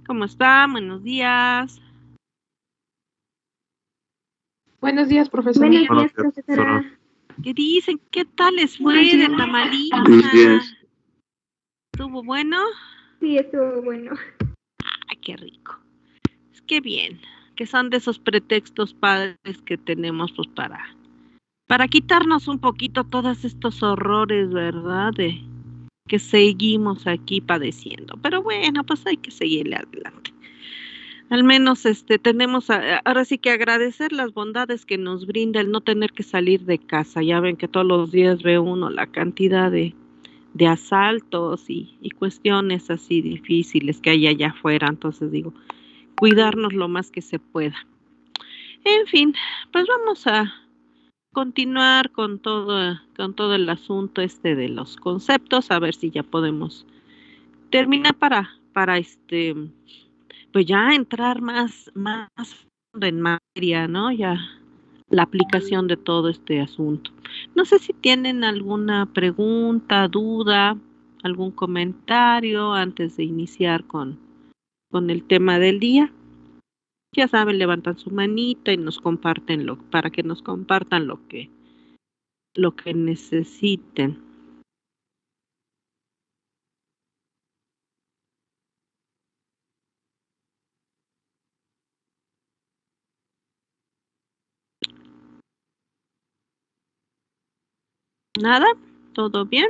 ¿Cómo está? Buenos días. Buenos días, profesora. Buenos días, profesora. ¿Qué dicen? ¿Qué tal les fue Buenos de días. Tamaliza? Buenos días. ¿Estuvo bueno? Sí, estuvo bueno. Ay, qué rico. Es que bien, que son de esos pretextos padres que tenemos pues para quitarnos un poquito todos estos horrores, ¿verdad? De que seguimos aquí padeciendo. Pero bueno, pues hay que seguirle adelante. Al menos tenemos ahora sí que agradecer las bondades que nos brinda el no tener que salir de casa. Ya ven que todos los días ve uno la cantidad de asaltos y cuestiones así difíciles que hay allá afuera. Entonces digo, cuidarnos lo más que se pueda. En fin, pues vamos a continuar con todo el asunto de los conceptos, a ver si ya podemos terminar para pues ya entrar más en materia, ¿no? Ya la aplicación de todo este asunto. No sé si tienen alguna pregunta, duda, algún comentario antes de iniciar con el tema del día. Ya saben, levantan su manita y nos comparten para que nos compartan lo que necesiten. ¿Nada? ¿Todo bien?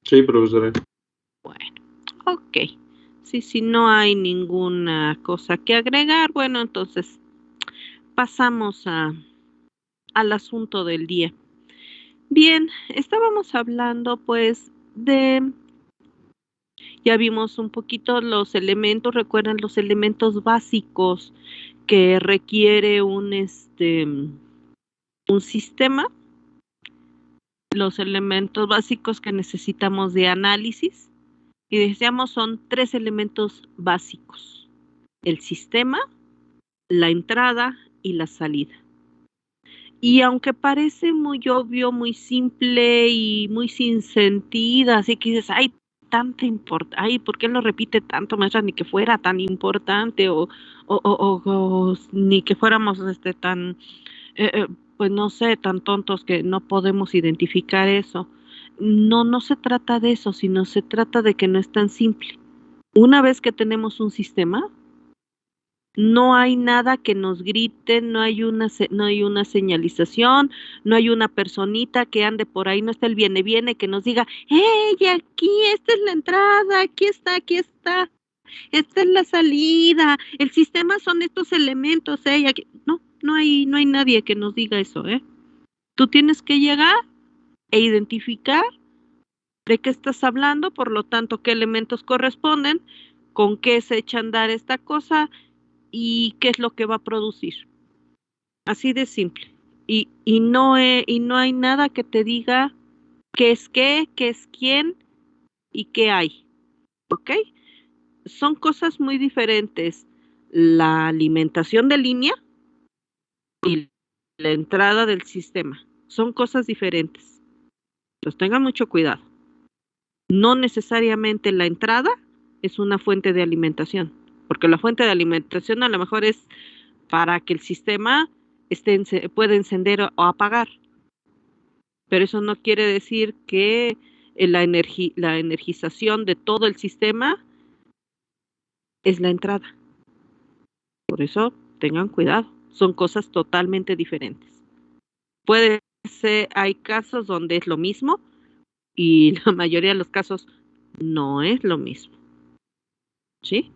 Sí, profesora. Bueno, ok. Sí, si no hay ninguna cosa que agregar, bueno, entonces pasamos al asunto del día. Bien, estábamos hablando pues ya vimos un poquito los elementos, recuerdan los elementos básicos que requiere un sistema, los elementos básicos que necesitamos de análisis, y decíamos son tres elementos básicos: el sistema, la entrada y la salida. Y aunque parece muy obvio, muy simple y muy sin sentido, así que dices, ay, tanta importancia, ay, ¿por qué lo repite tanto, maestra? Ni que fuera tan importante o ni que fuéramos tan, eh, eh, pues no sé, tan tontos que no podemos identificar eso. No, no se trata de eso, sino se trata de que no es tan simple. Una vez que tenemos un sistema, no hay nada que nos grite, no hay una señalización, no hay una personita que ande por ahí, no está el viene que nos diga, hey, aquí, esta es la entrada, esta es la salida, el sistema son estos elementos, aquí. No, no hay nadie que nos diga eso, ¿eh? Tú tienes que llegar e identificar de qué estás hablando, por lo tanto, qué elementos corresponden, con qué se echa a andar esta cosa y qué es lo que va a producir. Así de simple. Y no hay nada que te diga qué es quién y qué hay. ¿Ok? Son cosas muy diferentes. La alimentación de línea y la entrada del sistema. Son cosas diferentes. Pues tengan mucho cuidado. No necesariamente la entrada es una fuente de alimentación, porque la fuente de alimentación a lo mejor es para que el sistema pueda encender o apagar, pero eso no quiere decir que la energización de todo el sistema es la entrada. Por eso tengan cuidado, son cosas totalmente diferentes. Puede ser, hay casos donde es lo mismo y la mayoría de los casos no es lo mismo, ¿sí?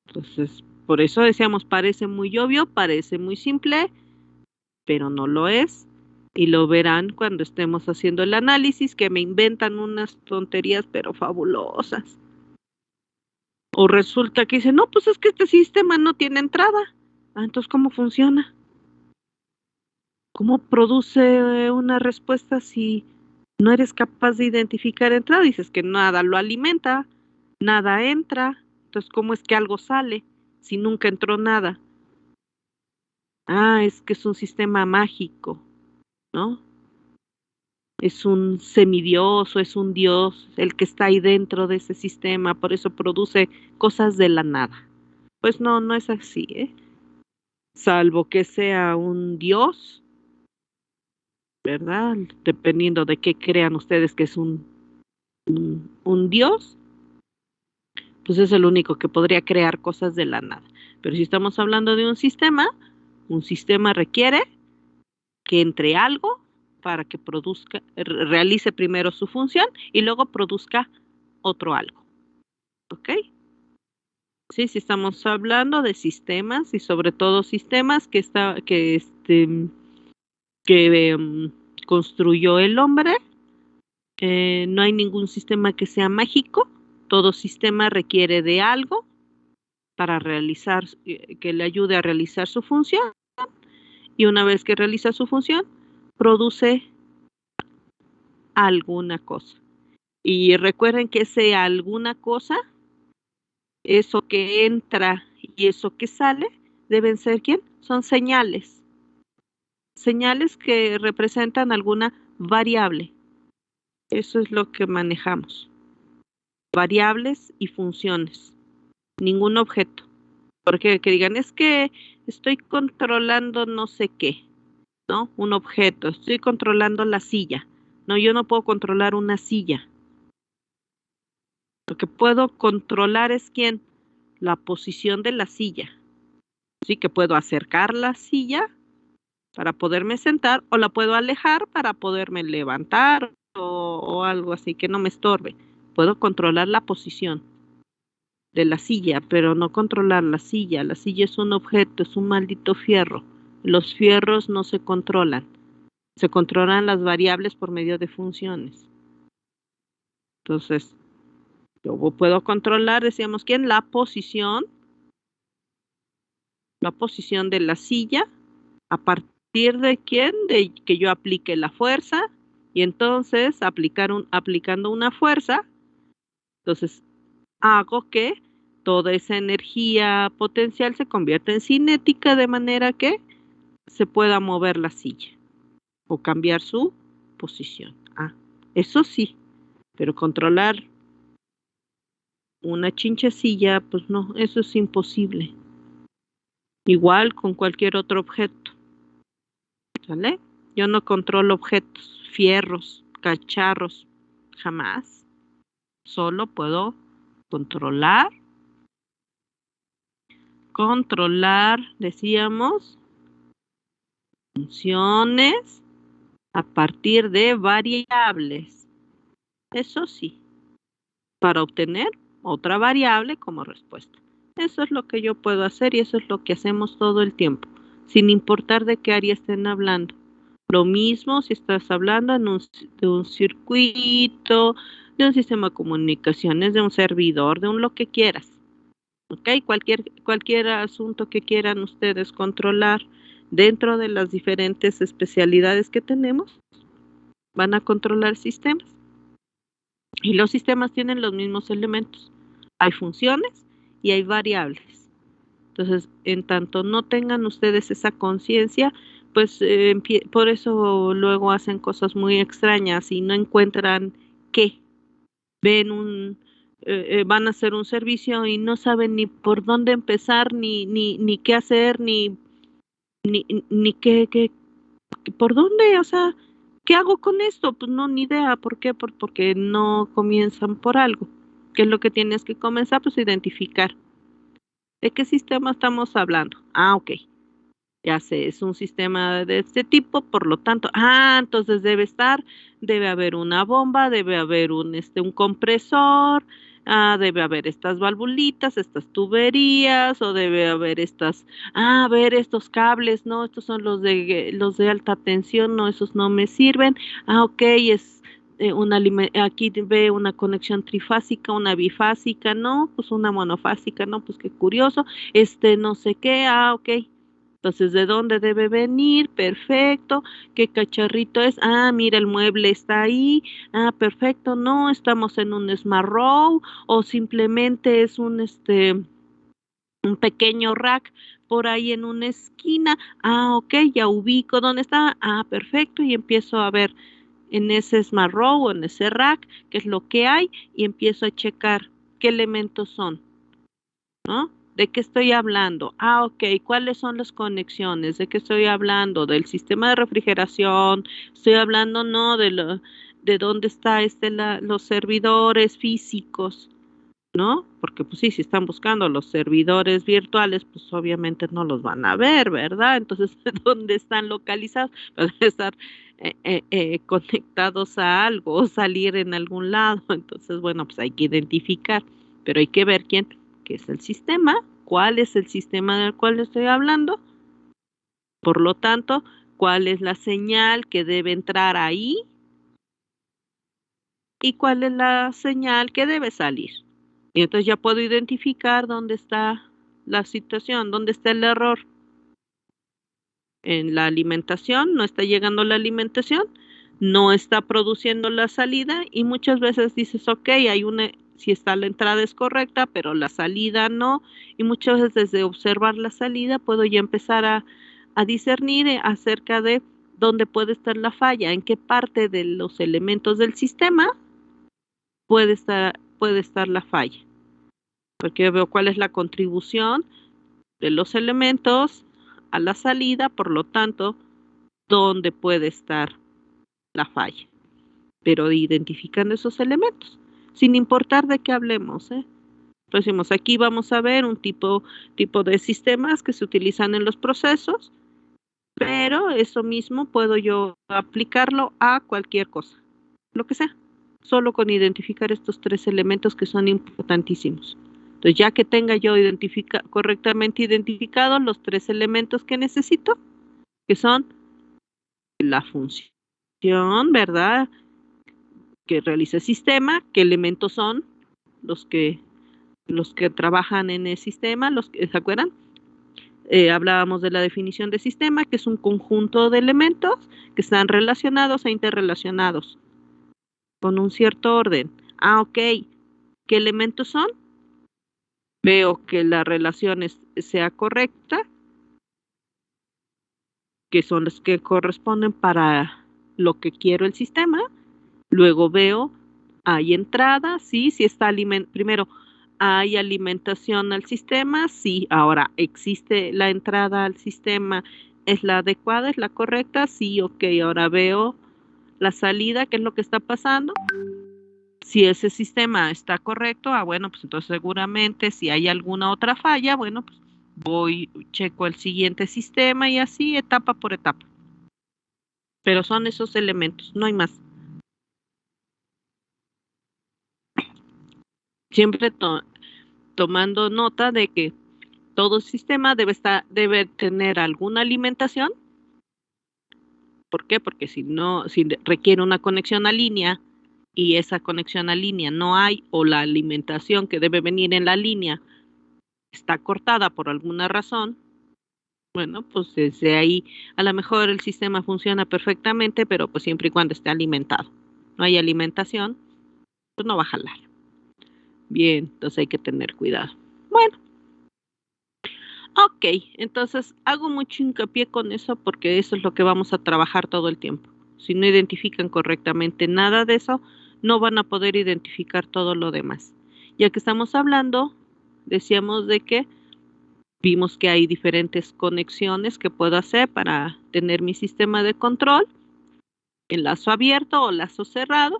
Entonces, por eso decíamos, parece muy obvio, parece muy simple, pero no lo es. Y lo verán cuando estemos haciendo el análisis, que me inventan unas tonterías, pero fabulosas. O resulta que dicen, no, pues es que este sistema no tiene entrada. Ah, entonces, ¿cómo funciona? ¿Cómo produce una respuesta si no eres capaz de identificar entrada? Dices que nada lo alimenta, nada entra. Entonces, ¿cómo es que algo sale si nunca entró nada? Ah, es que es un sistema mágico, ¿no? es un semidios o es un dios el que está ahí dentro de ese sistema, por eso produce cosas de la nada. Pues no, no es así, ¿eh? Salvo que sea un dios, ¿verdad? Dependiendo de qué crean ustedes que es un dios, pues es el único que podría crear cosas de la nada. Pero si estamos hablando de un sistema requiere que entre algo para que produzca, realice primero su función y luego produzca otro algo. ¿Ok? Sí, sí estamos hablando de sistemas y sobre todo sistemas que construyó el hombre. No hay ningún sistema que sea mágico. Todo sistema requiere de algo para realizar, que le ayude a realizar su función. Y una vez que realiza su función, produce alguna cosa. Y recuerden que ese alguna cosa, eso que entra y eso que sale, deben ser ¿quién? Son señales. Señales que representan alguna variable. Eso es lo que manejamos. Variables y funciones. Ningún objeto. Porque que digan, es que estoy controlando no sé qué, ¿no? Un objeto. Estoy controlando la silla. No, yo no puedo controlar una silla. Lo que puedo controlar es quién, la posición de la silla. Sí que puedo acercar la silla para poderme sentar o la puedo alejar para poderme levantar o algo así que no me estorbe. Puedo controlar la posición de la silla, pero no controlar la silla. La silla es un objeto, es un maldito fierro. Los fierros no se controlan. Se controlan las variables por medio de funciones. Entonces, yo puedo controlar, decíamos, ¿quién? La posición de la silla, a partir de quién, de que yo aplique la fuerza, y entonces aplicando una fuerza, entonces hago que toda esa energía potencial se convierta en cinética de manera que se pueda mover la silla o cambiar su posición. Eso sí, pero controlar una chinchecilla, pues no, eso es imposible. Igual con cualquier otro objeto. ¿Sale? Yo no controlo objetos, fierros, cacharros, jamás. Solo puedo controlar, decíamos, funciones a partir de variables. Eso sí, para obtener otra variable como respuesta. Eso es lo que yo puedo hacer y eso es lo que hacemos todo el tiempo, sin importar de qué área estén hablando. Lo mismo si estás hablando de un circuito, de un sistema de comunicaciones, de un servidor, de un lo que quieras. ¿Ok? Cualquier asunto que quieran ustedes controlar dentro de las diferentes especialidades que tenemos, van a controlar sistemas. Y los sistemas tienen los mismos elementos. Hay funciones y hay variables. Entonces, en tanto no tengan ustedes esa conciencia, pues por eso luego hacen cosas muy extrañas y no encuentran qué. Van a hacer un servicio y no saben ni por dónde empezar, ni qué hacer, ni qué, por dónde, o sea, ¿qué hago con esto? Pues no, ni idea. ¿Por qué? Porque no comienzan por algo. ¿Qué es lo que tienes que comenzar? Pues identificar. ¿De qué sistema estamos hablando? Ok. Ya sé, es un sistema de este tipo, por lo tanto, entonces debe haber una bomba, debe haber un compresor, debe haber estas valvulitas, estas tuberías, o debe haber a ver, estos cables, no, estos son los de alta tensión, no, esos no me sirven. Ok, es aquí ve una conexión trifásica, una bifásica, no, pues una monofásica, no, pues qué curioso, no sé qué, ok. Entonces, ¿de dónde debe venir? Perfecto. ¿Qué cacharrito es? Mira, el mueble está ahí. Perfecto. No, estamos en un Smart Row o simplemente es un pequeño rack por ahí en una esquina. Ok, ya ubico dónde está. Perfecto. Y empiezo a ver en ese Smart Row o en ese rack, qué es lo que hay, y empiezo a checar qué elementos son, ¿no? ¿De qué estoy hablando? Ah, ok, ¿cuáles son las conexiones? ¿De qué estoy hablando? ¿Del sistema de refrigeración? Estoy hablando, no, de dónde está los servidores físicos, ¿no? Porque pues sí, si están buscando los servidores virtuales, pues obviamente no los van a ver, ¿verdad? Entonces, ¿dónde están localizados? Pueden estar conectados a algo o salir en algún lado. Entonces, bueno, pues hay que identificar, pero hay que ver qué es el sistema, cuál es el sistema del cual estoy hablando, por lo tanto, cuál es la señal que debe entrar ahí y cuál es la señal que debe salir. Y entonces ya puedo identificar dónde está la situación, dónde está el error. En la alimentación, no está llegando la alimentación, no está produciendo la salida y muchas veces dices, ok, si está la entrada es correcta, pero la salida no. Y muchas veces desde observar la salida puedo ya empezar a discernir acerca de dónde puede estar la falla, en qué parte de los elementos del sistema puede estar la falla. Porque yo veo cuál es la contribución de los elementos a la salida, por lo tanto, dónde puede estar la falla. Pero identificando esos elementos, sin importar de qué hablemos, ¿eh? Entonces decimos, aquí vamos a ver un tipo de sistemas que se utilizan en los procesos, pero eso mismo puedo yo aplicarlo a cualquier cosa, lo que sea, solo con identificar estos 3 elementos que son importantísimos. Entonces, ya que tenga yo correctamente identificados los 3 elementos que necesito, que son la función, ¿verdad?, que realiza el sistema, qué elementos son los que trabajan en el sistema, ¿se acuerdan? Hablábamos de la definición de sistema, que es un conjunto de elementos que están relacionados e interrelacionados con un cierto orden. Ah, ok. ¿Qué elementos son? Veo que la relación sea correcta, que son los que corresponden para lo que quiero el sistema. Luego veo, hay entrada, sí, si está primero, ¿hay alimentación al sistema? Sí. Ahora, ¿existe la entrada al sistema? ¿Es la adecuada? ¿Es la correcta? Sí, ok. Ahora veo la salida, ¿qué es lo que está pasando? Si ese sistema está correcto, bueno, pues entonces seguramente si hay alguna otra falla, bueno, pues checo el siguiente sistema y así etapa por etapa. Pero son esos elementos, no hay más. Siempre tomando nota de que todo sistema debe tener alguna alimentación. ¿Por qué? Porque si requiere una conexión a línea y esa conexión a línea no hay, o la alimentación que debe venir en la línea está cortada por alguna razón, bueno, pues desde ahí a lo mejor el sistema funciona perfectamente, pero pues siempre y cuando esté alimentado. No hay alimentación, pues no va a jalar. Bien, entonces hay que tener cuidado. Bueno. Ok, entonces hago mucho hincapié con eso porque eso es lo que vamos a trabajar todo el tiempo. Si no identifican correctamente nada de eso, no van a poder identificar todo lo demás. Ya que estamos hablando, decíamos de que vimos que hay diferentes conexiones que puedo hacer para tener mi sistema de control, el lazo abierto o lazo cerrado,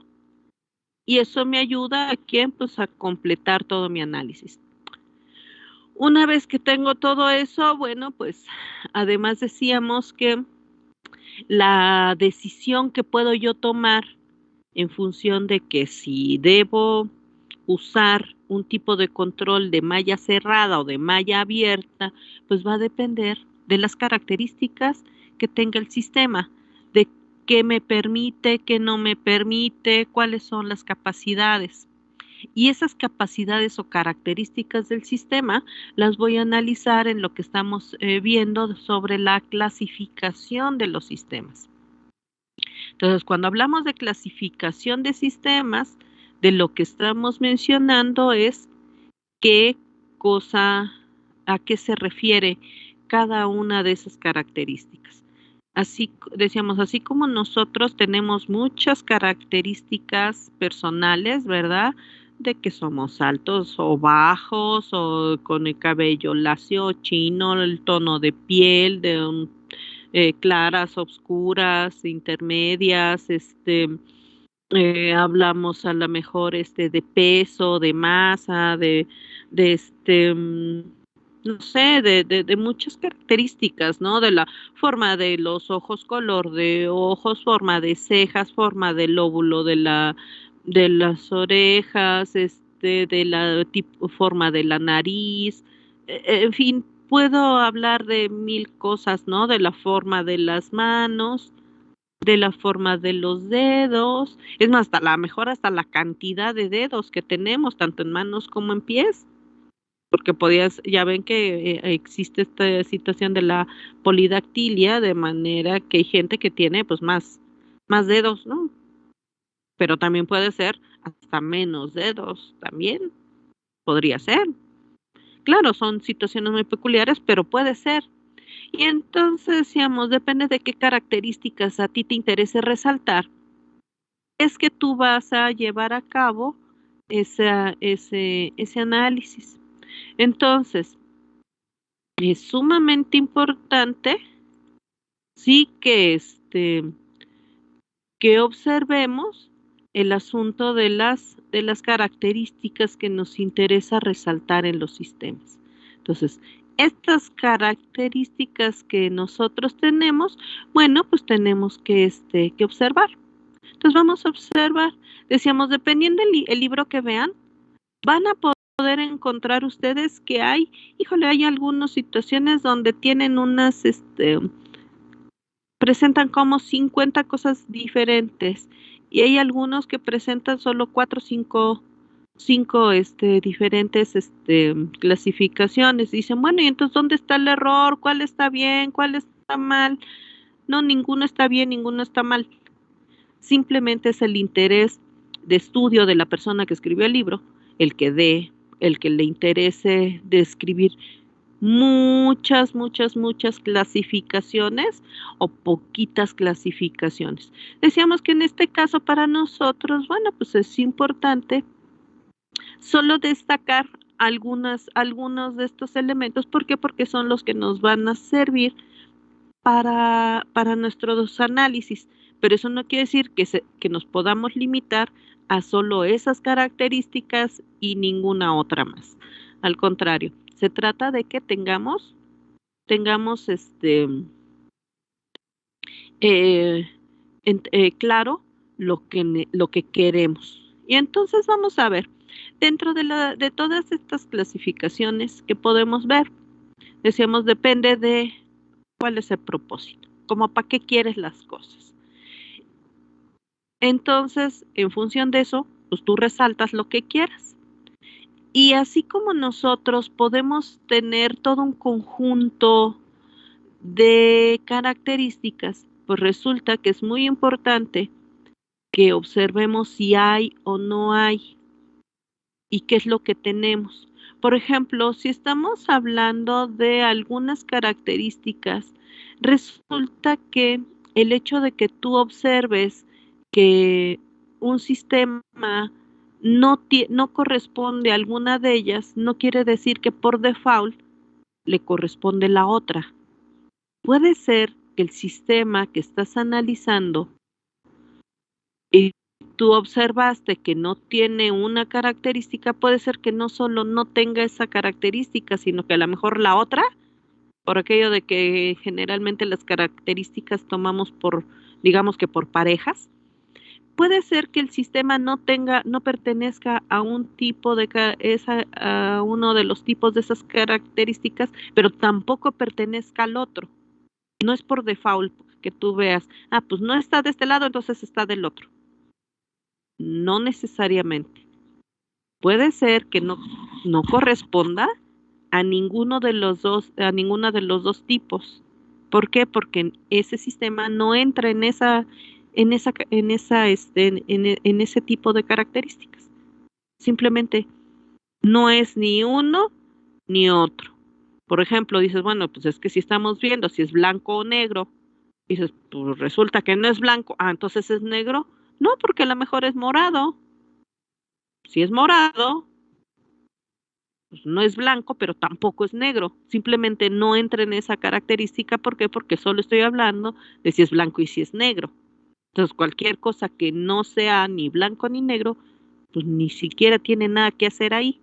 y eso me ayuda pues, a completar todo mi análisis. Una vez que tengo todo eso, bueno, pues además decíamos que la decisión que puedo yo tomar en función de que si debo usar un tipo de control de malla cerrada o de malla abierta, pues va a depender de las características que tenga el sistema, de qué me permite, qué no me permite, cuáles son las capacidades. Y esas capacidades o características del sistema las voy a analizar en lo que estamos viendo sobre la clasificación de los sistemas. Entonces, cuando hablamos de clasificación de sistemas, de lo que estamos mencionando es a qué se refiere cada una de esas características. Así decíamos, así como nosotros tenemos muchas características personales, ¿verdad? De que somos altos o bajos, o con el cabello lacio o chino, el tono de piel, claras, oscuras, intermedias, hablamos a lo mejor de peso, de masa, de no sé, de muchas características, ¿no? De la forma de los ojos, color de ojos, forma de cejas, forma del lóbulo de las orejas, de la forma de la nariz, en fin, puedo hablar de mil cosas, ¿no? De la forma de las manos, de la forma de los dedos, es más, hasta la mejor hasta la cantidad de dedos que tenemos, tanto en manos como en pies, porque ya ven que existe esta situación de la polidactilia, de manera que hay gente que tiene pues más dedos, ¿no? Pero también puede ser hasta menos dedos, también podría ser. Claro, son situaciones muy peculiares, pero puede ser. Y entonces decíamos, depende de qué características a ti te interese resaltar, es que tú vas a llevar a cabo ese análisis. Entonces, es sumamente importante, sí, que observemos el asunto de las características que nos interesa resaltar en los sistemas. Entonces, estas características que nosotros tenemos, bueno, pues tenemos que observar. Entonces vamos a observar, decíamos, dependiendo el libro que vean, van a poder encontrar ustedes que hay algunas situaciones donde tienen presentan como 50 cosas diferentes, y hay algunos que presentan solo 4 o 5 diferentes clasificaciones. Dicen, bueno, y entonces, ¿dónde está el error? ¿Cuál está bien? ¿Cuál está mal? No, ninguno está bien, ninguno está mal. Simplemente es el interés de estudio de la persona que escribió el libro, el que le interese describir muchas clasificaciones o poquitas clasificaciones. Decíamos que en este caso para nosotros, bueno, pues es importante solo destacar algunos de estos elementos. ¿Por qué? Porque son los que nos van a servir para nuestros análisis, pero eso no quiere decir que nos podamos limitar a solo esas características y ninguna otra más. Al contrario, se trata de que tengamos eh, claro lo que queremos. Y entonces vamos a ver, dentro de todas estas clasificaciones que podemos ver, decíamos, depende de cuál es el propósito, como para qué quieres las cosas. Entonces, en función de eso, pues tú resaltas lo que quieras. Y así como nosotros podemos tener todo un conjunto de características, pues resulta que es muy importante que observemos si hay o no hay y qué es lo que tenemos. Por ejemplo, si estamos hablando de algunas características, resulta que el hecho de que tú observes que un sistema no corresponde a alguna de ellas, no quiere decir que por default le corresponde la otra. Puede ser que el sistema que estás analizando y tú observaste que no tiene una característica, puede ser que no solo no tenga esa característica, sino que a lo mejor la otra, por aquello de que generalmente las características tomamos digamos que por parejas, puede ser que el sistema no pertenezca a un tipo a uno de los tipos de esas características, pero tampoco pertenezca al otro. No es por default que tú veas, pues no está de este lado, entonces está del otro. No necesariamente. Puede ser que no corresponda a ninguno de los dos, a ninguno de los dos tipos. ¿Por qué? Porque ese sistema no entra en ese tipo de características. Simplemente no es ni uno ni otro. Por ejemplo, dices, bueno, pues es que si estamos viendo si es blanco o negro, Dices, pues resulta que no es blanco. Ah, entonces es negro. No, porque a lo mejor es morado. Si es morado, pues no es blanco, pero tampoco es negro. Simplemente no entra en esa característica. ¿Por qué? Porque solo estoy hablando de si es blanco y si es negro. Entonces, cualquier cosa que no sea ni blanco ni negro, pues ni siquiera tiene nada que hacer ahí.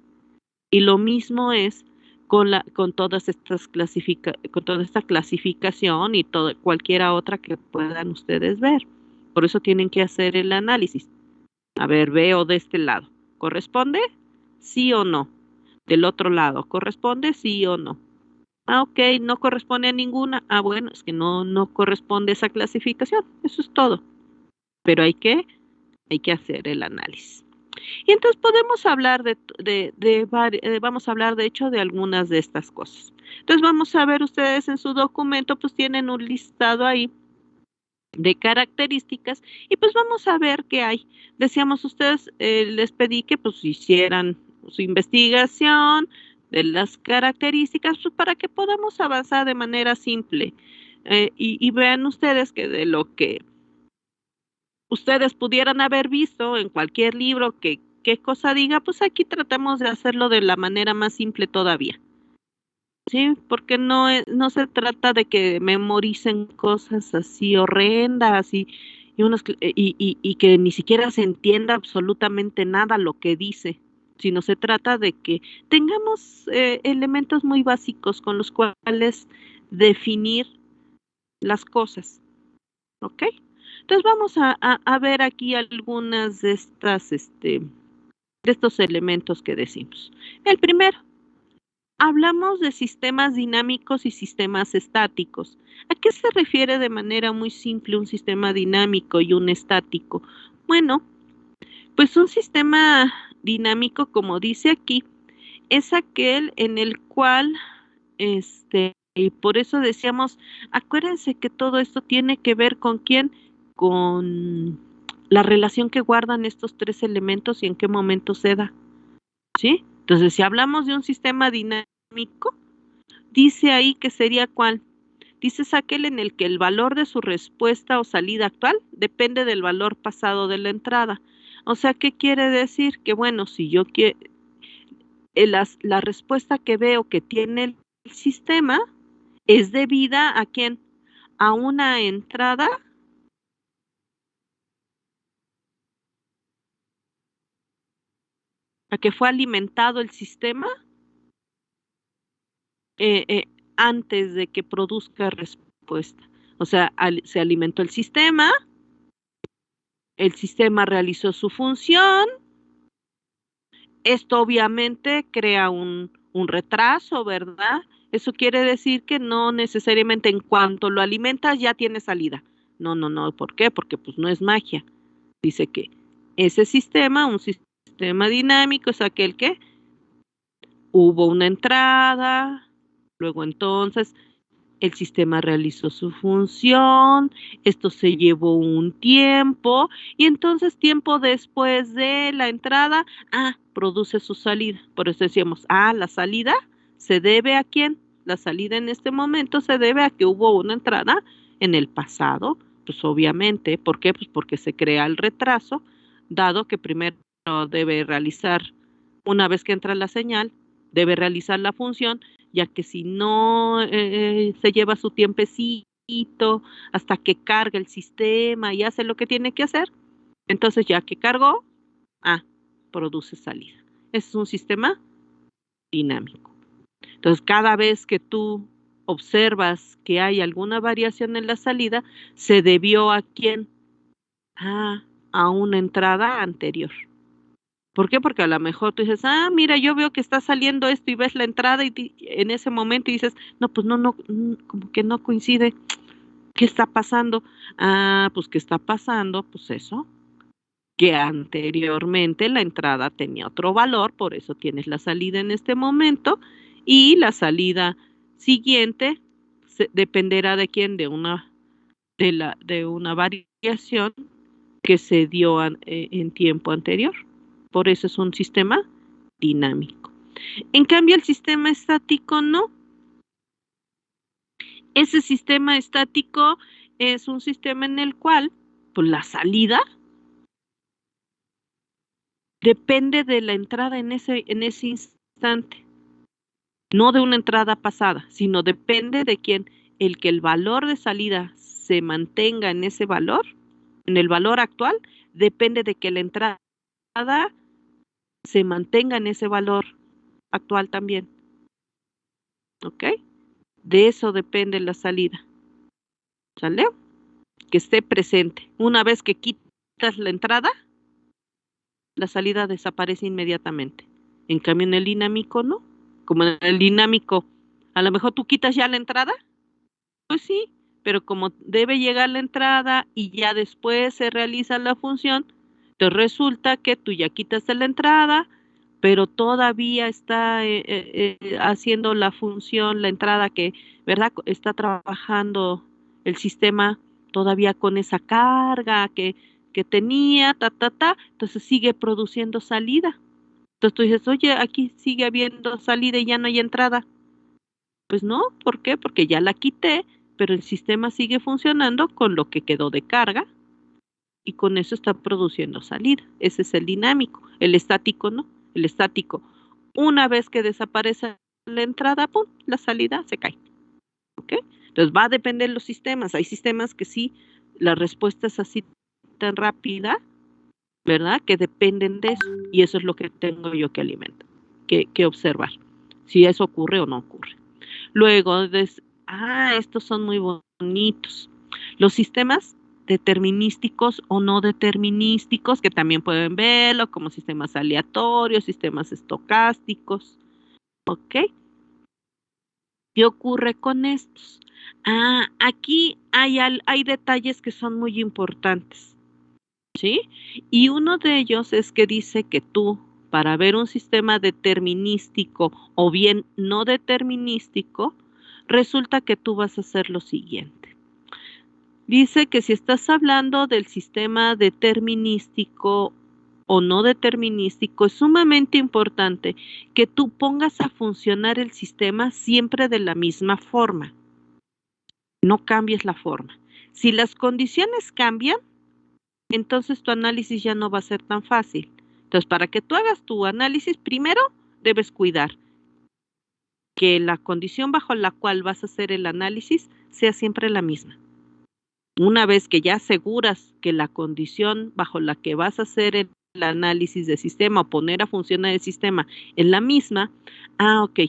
Y lo mismo es con todas estas con toda esta clasificación y cualquiera otra que puedan ustedes ver. Por eso tienen que hacer el análisis. A ver, veo de este lado. ¿Corresponde? ¿Sí o no? Del otro lado, ¿corresponde? ¿Sí o no? Ah, ok, no corresponde a ninguna. Ah, bueno, es que no corresponde a esa clasificación. Eso es todo. Pero hay que hacer el análisis. Y entonces podemos hablar vamos a hablar de hecho de algunas de estas cosas. Entonces vamos a ver ustedes en su documento, pues tienen un listado ahí de características y pues vamos a ver qué hay. Decíamos ustedes, les pedí que pues hicieran su investigación de las características pues, para que podamos avanzar de manera simple. Y vean ustedes que de lo que ustedes pudieran haber visto en cualquier libro que qué cosa diga, pues aquí tratamos de hacerlo de la manera más simple todavía. Sí, porque no se trata de que memoricen cosas así horrendas y que ni siquiera se entienda absolutamente nada lo que dice, sino se trata de que tengamos elementos muy básicos con los cuales definir las cosas, ¿ok? Entonces vamos a ver aquí algunas de estos elementos que decimos. El primero, hablamos de sistemas dinámicos y sistemas estáticos. ¿A qué se refiere de manera muy simple un sistema dinámico y un estático? Bueno, pues un sistema dinámico, como dice aquí, es aquel en el cual, y por eso decíamos, acuérdense que todo esto tiene que ver con quién, con la relación que guardan estos tres elementos y en qué momento se da, ¿sí? Entonces, si hablamos de un sistema dinámico, dice ahí que sería cuál. Dice es aquel en el que el valor de su respuesta o salida actual depende del valor pasado de la entrada. O sea, ¿qué quiere decir? Que bueno, si yo quiero, la respuesta que veo que tiene el sistema es debida a quién, a una entrada a que fue alimentado el sistema antes de que produzca respuesta. O sea, se alimentó el sistema realizó su función, esto obviamente crea un retraso, ¿verdad? Eso quiere decir que no necesariamente en cuanto lo alimentas ya tiene salida. No, ¿por qué? Porque pues no es magia. Dice que ese sistema, un sistema dinámico, es aquel que hubo una entrada, luego entonces el sistema realizó su función, esto se llevó un tiempo y entonces tiempo después de la entrada, produce su salida. Por eso decíamos, la salida se debe a quién? La salida en este momento se debe a que hubo una entrada en el pasado, pues obviamente, ¿por qué? Pues porque se crea el retraso, dado que primero debe realizar, una vez que entra la señal, debe realizar la función, ya que si no se lleva su tiempecito hasta que carga el sistema y hace lo que tiene que hacer, entonces ya que cargó, produce salida. Es un sistema dinámico. Entonces, cada vez que tú observas que hay alguna variación en la salida, se debió a quién? A una entrada anterior. ¿Por qué? Porque a lo mejor tú dices, mira, yo veo que está saliendo esto y ves la entrada y en ese momento dices, no, pues no, como que no coincide. ¿Qué está pasando? Pues ¿qué está pasando? Pues eso, que anteriormente la entrada tenía otro valor, por eso tienes la salida en este momento y la salida siguiente dependerá de quién, de una variación que se dio en tiempo anterior. Por eso es un sistema dinámico. En cambio, el sistema estático no. Ese sistema estático es un sistema en el cual, pues la salida depende de la entrada en ese instante, no de una entrada pasada, sino depende de quién, que el valor de salida se mantenga en ese valor, en el valor actual, depende de que la entrada se mantenga en ese valor actual también. ¿Ok? De eso depende la salida. ¿Sale? Que esté presente. Una vez que quitas la entrada, la salida desaparece inmediatamente. En cambio, en el dinámico, no. Como en el dinámico, a lo mejor tú quitas ya la entrada, pues sí, pero como debe llegar la entrada y ya después se realiza la función, te resulta que tú ya quitaste la entrada, pero todavía está haciendo la función, la entrada que, ¿verdad? Está trabajando el sistema todavía con esa carga que tenía, entonces sigue produciendo salida. Entonces tú dices, oye, aquí sigue habiendo salida y ya no hay entrada. Pues no, ¿por qué? Porque ya la quité, pero el sistema sigue funcionando con lo que quedó de carga y con eso está produciendo salida. Ese es el dinámico. El estático no. El estático, una vez que desaparece la entrada, ¡pum!, la salida se cae. ¿Ok? Entonces va a depender de los sistemas. Hay sistemas que sí, la respuesta es así tan rápida, ¿verdad? Que dependen de eso. Y eso es lo que tengo yo que alimentar, que observar. Si eso ocurre o no ocurre. Luego, estos son muy bonitos. Los sistemas determinísticos o no determinísticos, que también pueden verlo como sistemas aleatorios, sistemas estocásticos. ¿Ok? ¿Qué ocurre con estos? Aquí hay detalles que son muy importantes. ¿Sí? Y uno de ellos es que dice que tú, para ver un sistema determinístico o bien no determinístico, resulta que tú vas a hacer lo siguiente. Dice que si estás hablando del sistema determinístico o no determinístico, es sumamente importante que tú pongas a funcionar el sistema siempre de la misma forma. No cambies la forma. Si las condiciones cambian, entonces tu análisis ya no va a ser tan fácil. Entonces, para que tú hagas tu análisis, primero debes cuidar que la condición bajo la cual vas a hacer el análisis sea siempre la misma. Una vez que ya aseguras que la condición bajo la que vas a hacer el análisis del sistema o poner a funcionar el sistema es la misma, ok.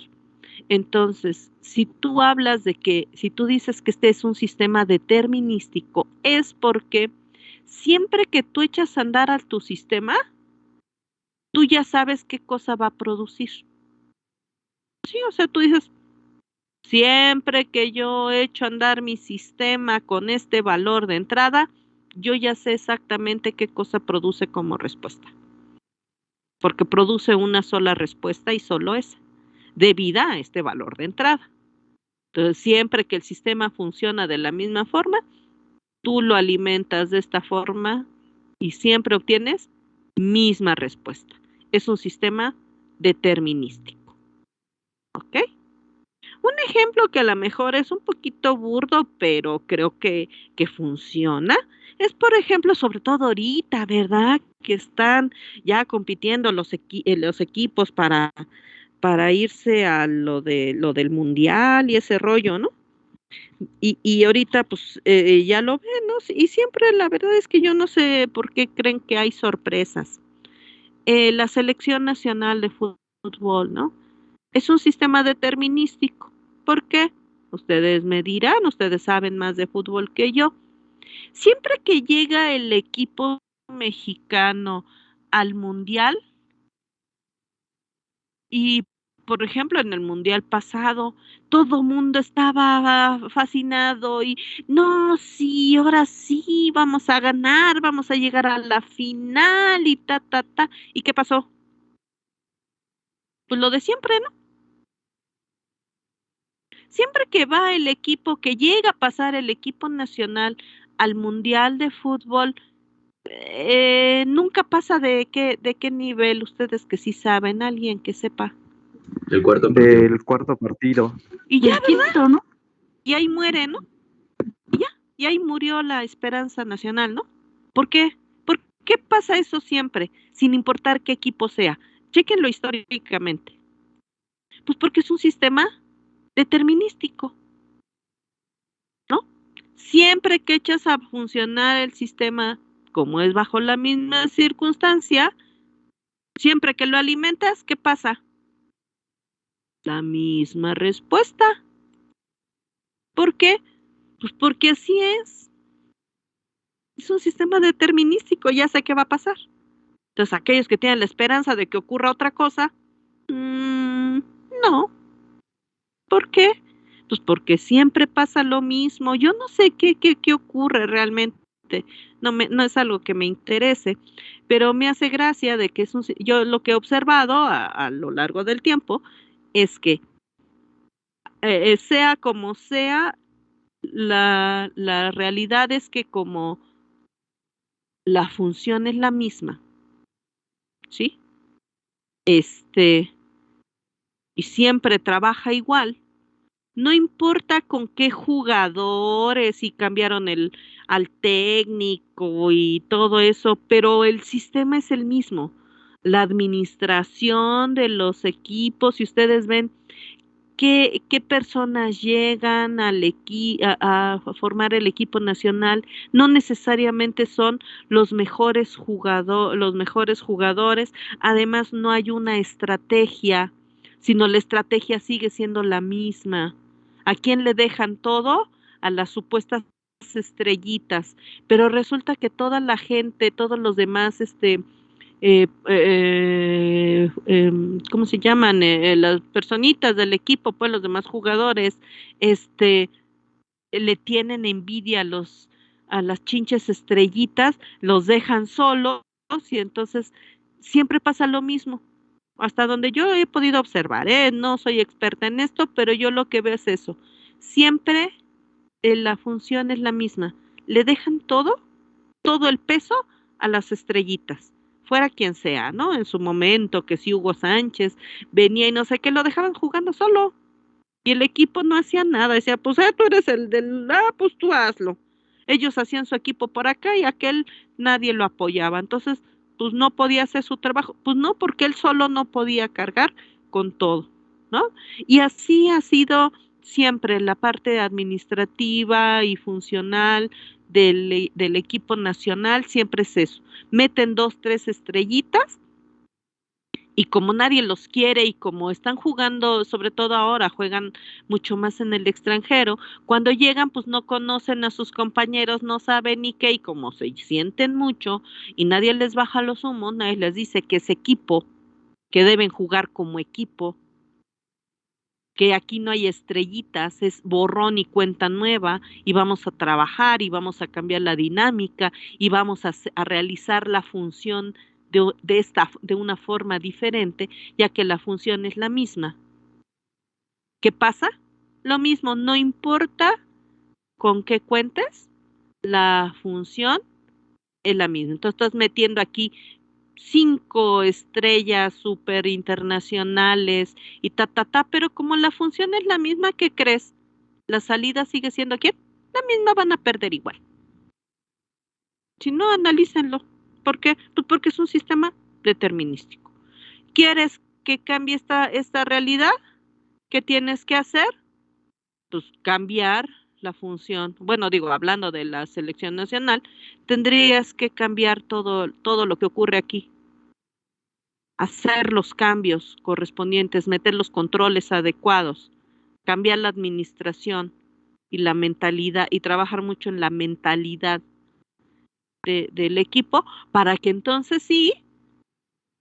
Entonces, si tú hablas de que, si tú dices que este es un sistema determinístico, es porque siempre que tú echas a andar a tu sistema, tú ya sabes qué cosa va a producir. Sí, o sea, tú dices, siempre que yo echo a andar mi sistema con este valor de entrada, yo ya sé exactamente qué cosa produce como respuesta. Porque produce una sola respuesta y solo esa, debida a este valor de entrada. Entonces, siempre que el sistema funciona de la misma forma, tú lo alimentas de esta forma y siempre obtienes misma respuesta. Es un sistema determinístico. ¿Ok? Un ejemplo que a lo mejor es un poquito burdo, pero creo que funciona, es por ejemplo, sobre todo ahorita, ¿verdad? Que están ya compitiendo los equipos para irse a lo del mundial y ese rollo, ¿no? Y ahorita pues ya lo ven, ¿no? Y siempre la verdad es que yo no sé por qué creen que hay sorpresas. La selección nacional de fútbol, ¿no? Es un sistema determinístico. ¿Por qué? Ustedes me dirán, ustedes saben más de fútbol que yo. Siempre que llega el equipo mexicano al mundial, y por ejemplo, en el mundial pasado, todo mundo estaba fascinado y no, sí, ahora sí, vamos a ganar, vamos a llegar a la final y ta. ¿Y qué pasó? Pues lo de siempre, ¿no? Siempre que va el equipo, que llega a pasar el equipo nacional al mundial de fútbol, nunca pasa de qué nivel, ustedes que sí saben, alguien que sepa. Del cuarto partido. Del cuarto partido. Y ya, ¿verdad? Quinto, ¿no? Y ahí muere, ¿no? Y ya. y ahí murió la esperanza nacional, ¿no? ¿Por qué? ¿Por qué pasa eso siempre, sin importar qué equipo sea? Chéquenlo históricamente. Pues porque es un sistema determinístico, ¿no? Siempre que echas a funcionar el sistema como es bajo la misma circunstancia, siempre que lo alimentas, ¿qué pasa? La misma respuesta. ¿Por qué? Pues porque así es. Es un sistema determinístico, ya sé qué va a pasar. Entonces, aquellos que tienen la esperanza de que ocurra otra cosa, no. ¿Por qué? Pues porque siempre pasa lo mismo. Yo no sé qué ocurre realmente. No es algo que me interese, pero me hace gracia de que yo lo que he observado a lo largo del tiempo es que sea como sea, la realidad es que como la función es la misma, ¿sí? Y siempre trabaja igual. No importa con qué jugadores y cambiaron al técnico y todo eso, pero el sistema es el mismo. La administración de los equipos, si ustedes ven qué personas llegan a formar el equipo nacional, no necesariamente son los mejores jugadores, además no hay una estrategia, sino la estrategia sigue siendo la misma. ¿A quién le dejan todo? A las supuestas estrellitas, pero resulta que toda la gente, todos los demás, ¿cómo se llaman? Las personitas del equipo, pues los demás jugadores, le tienen envidia a las chinches estrellitas, los dejan solos y entonces siempre pasa lo mismo. Hasta donde yo he podido observar, no soy experta en esto, pero yo lo que veo es eso. Siempre la función es la misma. Le dejan todo el peso a las estrellitas, fuera quien sea, ¿no? En su momento, que si Hugo Sánchez venía y no sé qué, lo dejaban jugando solo. Y el equipo no hacía nada, decía, pues tú eres pues tú hazlo. Ellos hacían su equipo por acá y aquel nadie lo apoyaba. Entonces, pues no podía hacer su trabajo. Pues no, porque él solo no podía cargar con todo, ¿no? Y así ha sido siempre la parte administrativa y funcional del equipo nacional, siempre es eso. Meten 2, 3 estrellitas y como nadie los quiere y como están jugando, sobre todo ahora, juegan mucho más en el extranjero, cuando llegan pues no conocen a sus compañeros, no saben ni qué, y como se sienten mucho y nadie les baja los humos, nadie les dice que es equipo, que deben jugar como equipo, que aquí no hay estrellitas, es borrón y cuenta nueva, y vamos a trabajar y vamos a cambiar la dinámica y vamos a realizar la función de una forma diferente, ya que la función es la misma. ¿Qué pasa? Lo mismo, no importa con qué cuentes, la función es la misma. Entonces estás metiendo aquí 5 estrellas super internacionales y pero como la función es la misma, ¿qué crees? La salida sigue siendo ¿quién? La misma, van a perder igual. Si no, analícenlo. ¿Por qué? Pues porque es un sistema determinístico. ¿Quieres que cambie esta realidad? ¿Qué tienes que hacer? Pues cambiar la función. Bueno, digo, hablando de la selección nacional, tendrías que cambiar todo lo que ocurre aquí. Hacer los cambios correspondientes, meter los controles adecuados, cambiar la administración y la mentalidad y trabajar mucho en la mentalidad del equipo para que entonces sí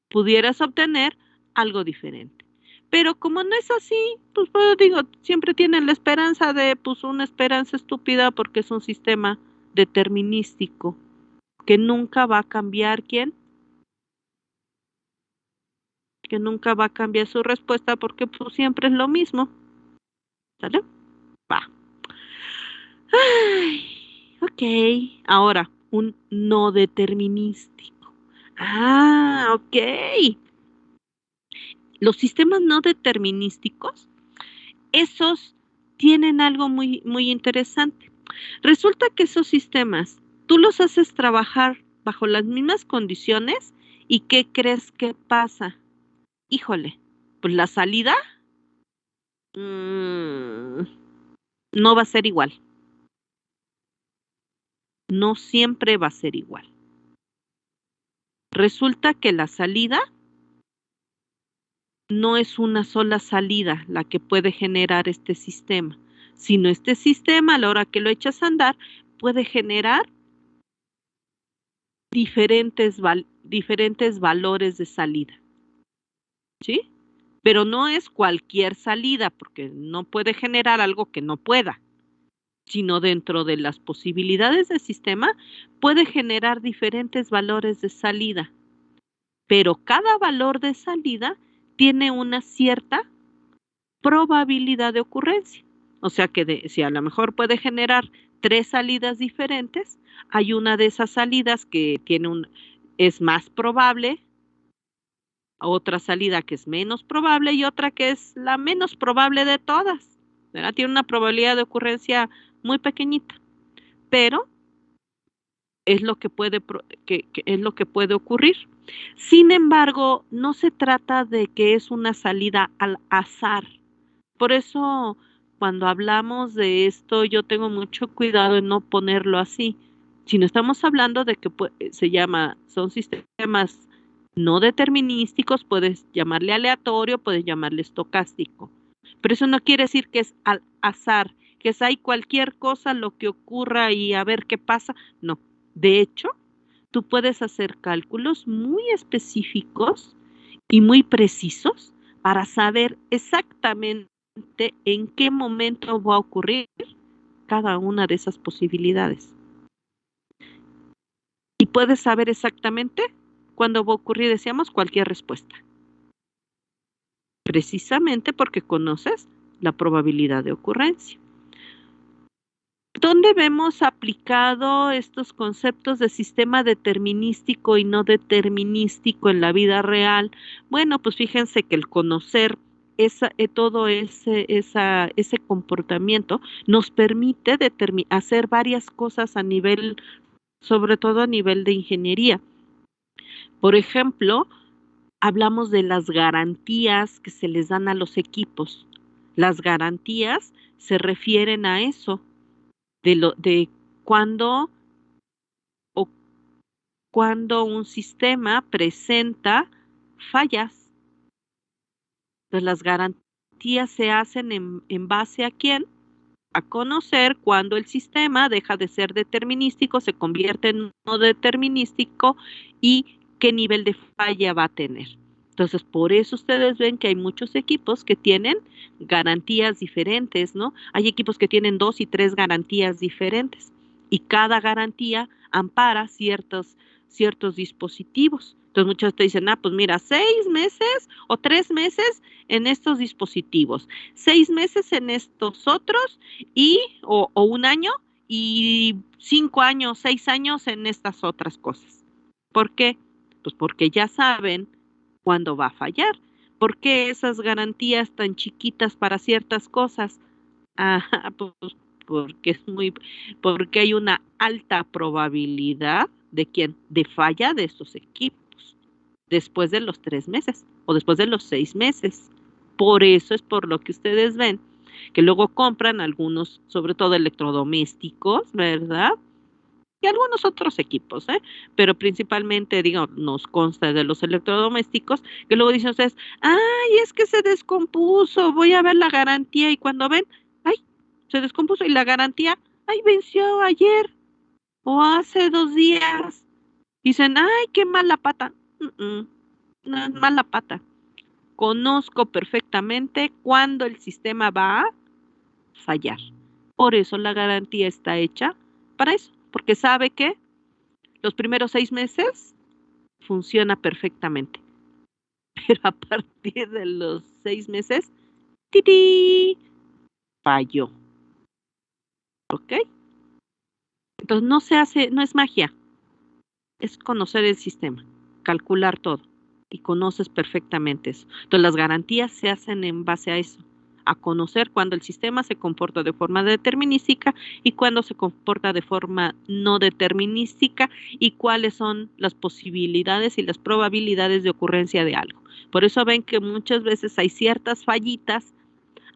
pudieras obtener algo diferente. Pero como no es así, pues digo, siempre tienen la esperanza pues una esperanza estúpida porque es un sistema determinístico que nunca va a cambiar. ¿Quién? Que nunca va a cambiar su respuesta porque pues siempre es lo mismo. ¿Sale? Va. Ay, ok. Ahora, un no determinístico. Ah, ok. Los sistemas no determinísticos, esos tienen algo muy, muy interesante. Resulta que esos sistemas, tú los haces trabajar bajo las mismas condiciones y ¿qué crees que pasa? Híjole, pues la salida no va a ser igual. No siempre va a ser igual. Resulta que la salida no es una sola salida la que puede generar este sistema, sino este sistema a la hora que lo echas a andar puede generar diferentes valores de salida, ¿sí? Pero no es cualquier salida, porque no puede generar algo que no pueda, sino dentro de las posibilidades del sistema puede generar diferentes valores de salida, pero cada valor de salida tiene una cierta probabilidad de ocurrencia. O sea que si a lo mejor puede generar 3 salidas diferentes, hay una de esas salidas que es más probable, otra salida que es menos probable y otra que es la menos probable de todas, ¿verdad? Tiene una probabilidad de ocurrencia muy pequeñita, pero es lo que puede, es lo que puede ocurrir. Sin embargo, no se trata de que es una salida al azar. Por eso, cuando hablamos de esto, yo tengo mucho cuidado en no ponerlo así. Si no estamos hablando de que son sistemas no determinísticos, puedes llamarle aleatorio, puedes llamarle estocástico. Pero eso no quiere decir que es al azar, que es ahí cualquier cosa lo que ocurra y a ver qué pasa. No. De hecho, tú puedes hacer cálculos muy específicos y muy precisos para saber exactamente en qué momento va a ocurrir cada una de esas posibilidades. Y puedes saber exactamente cuándo va a ocurrir, decíamos, cualquier respuesta. Precisamente porque conoces la probabilidad de ocurrencia. ¿Dónde vemos aplicado estos conceptos de sistema determinístico y no determinístico en la vida real? Bueno, pues fíjense que el conocer todo ese comportamiento nos permite hacer varias cosas a nivel, sobre todo a nivel de ingeniería. Por ejemplo, hablamos de las garantías que se les dan a los equipos. Las garantías se refieren a eso, de cuando un sistema presenta fallas. Entonces las garantías se hacen en base a quién? A conocer cuando el sistema deja de ser determinístico, se convierte en no determinístico y qué nivel de falla va a tener. Entonces, por eso ustedes ven que hay muchos equipos que tienen garantías diferentes, ¿no? Hay equipos que tienen 2 y 3 garantías diferentes y cada garantía ampara ciertos dispositivos. Entonces, muchos te dicen, pues mira, 6 meses o 3 meses en estos dispositivos, 6 meses en estos otros o 1 año y 5 años, 6 años en estas otras cosas. ¿Por qué? Pues porque ya saben cuándo va a fallar. ¿Por qué esas garantías tan chiquitas para ciertas cosas? Pues porque hay una alta probabilidad de falla de estos equipos después de los 3 meses o después de los 6 meses. Por eso es por lo que ustedes ven que luego compran algunos, sobre todo electrodomésticos, ¿verdad? Y algunos otros equipos, pero principalmente, nos consta de los electrodomésticos, que luego dicen ustedes, ay, es que se descompuso, voy a ver la garantía, y cuando ven, ay, se descompuso, y la garantía, ay, venció ayer, o hace 2 días, dicen, ay, qué mala pata, no es mala pata, conozco perfectamente cuándo el sistema va a fallar, por eso la garantía está hecha para eso, porque sabe que los primeros 6 meses funciona perfectamente. Pero a partir de los 6 meses, ¡tití! Falló. ¿Ok? Entonces no es magia. Es conocer el sistema, calcular todo. Y conoces perfectamente eso. Entonces las garantías se hacen en base a eso. a conocer cuando el sistema se comporta de forma determinística y cuando se comporta de forma no determinística y cuáles son las posibilidades y las probabilidades de ocurrencia de algo. Por eso ven que muchas veces hay ciertas fallitas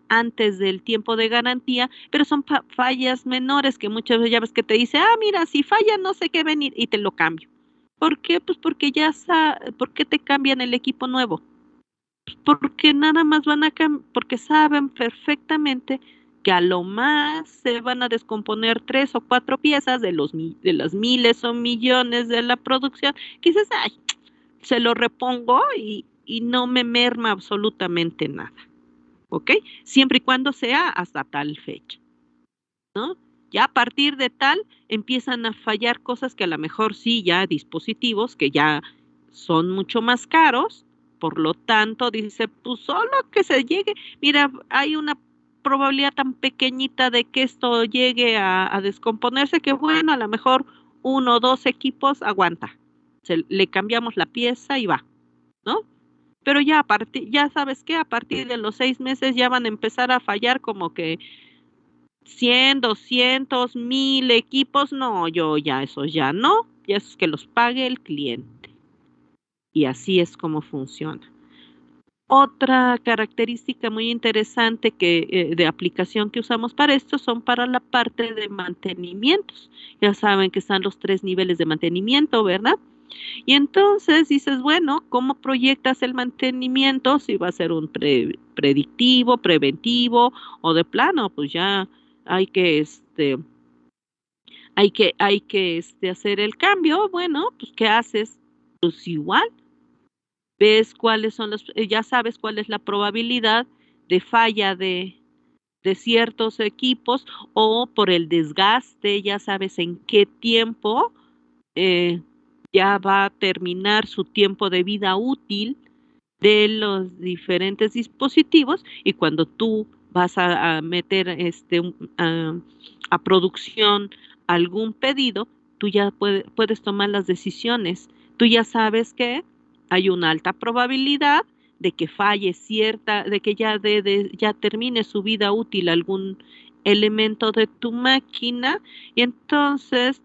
antes del tiempo de garantía, pero son fallas menores que muchas veces ya ves que te dice, mira, si falla no sé qué venir y te lo cambio. ¿Por qué? Pues porque ¿por qué te cambian el equipo nuevo? Porque nada más porque saben perfectamente que a lo más se van a descomponer 3 o 4 piezas de las miles o millones de la producción, que dices, ay, se lo repongo y no me merma absolutamente nada, ¿ok? Siempre y cuando sea hasta tal fecha, ¿no? Ya a partir de tal empiezan a fallar cosas que a lo mejor sí, ya dispositivos que ya son mucho más caros, por lo tanto dice, pues solo que se llegue, mira, hay una probabilidad tan pequeñita de que esto llegue a descomponerse que bueno, a lo mejor 1 o 2 equipos aguanta. Le cambiamos la pieza y va, ¿no? Pero ya ya sabes que a partir de los 6 meses ya van a empezar a fallar como que 100, 200, 1000 equipos, no, yo ya esos ya no, ya es que los pague el cliente. Y así es como funciona. Otra característica muy interesante de aplicación que usamos para esto son para la parte de mantenimientos. Ya saben que están los 3 niveles de mantenimiento, ¿verdad? Y entonces dices, bueno, ¿cómo proyectas el mantenimiento? Si va a ser un predictivo, preventivo o de plano, pues ya hay que hacer el cambio. Bueno, pues ¿qué haces? Pues igual, ves cuáles son ya sabes cuál es la probabilidad de falla de ciertos equipos o por el desgaste, ya sabes en qué tiempo eh, ya va a terminar su tiempo de vida útil de los diferentes dispositivos y cuando tú vas a meter a producción algún pedido, tú ya puedes tomar las decisiones. Tú ya sabes que hay una alta probabilidad de que falle de que ya termine su vida útil algún elemento de tu máquina y entonces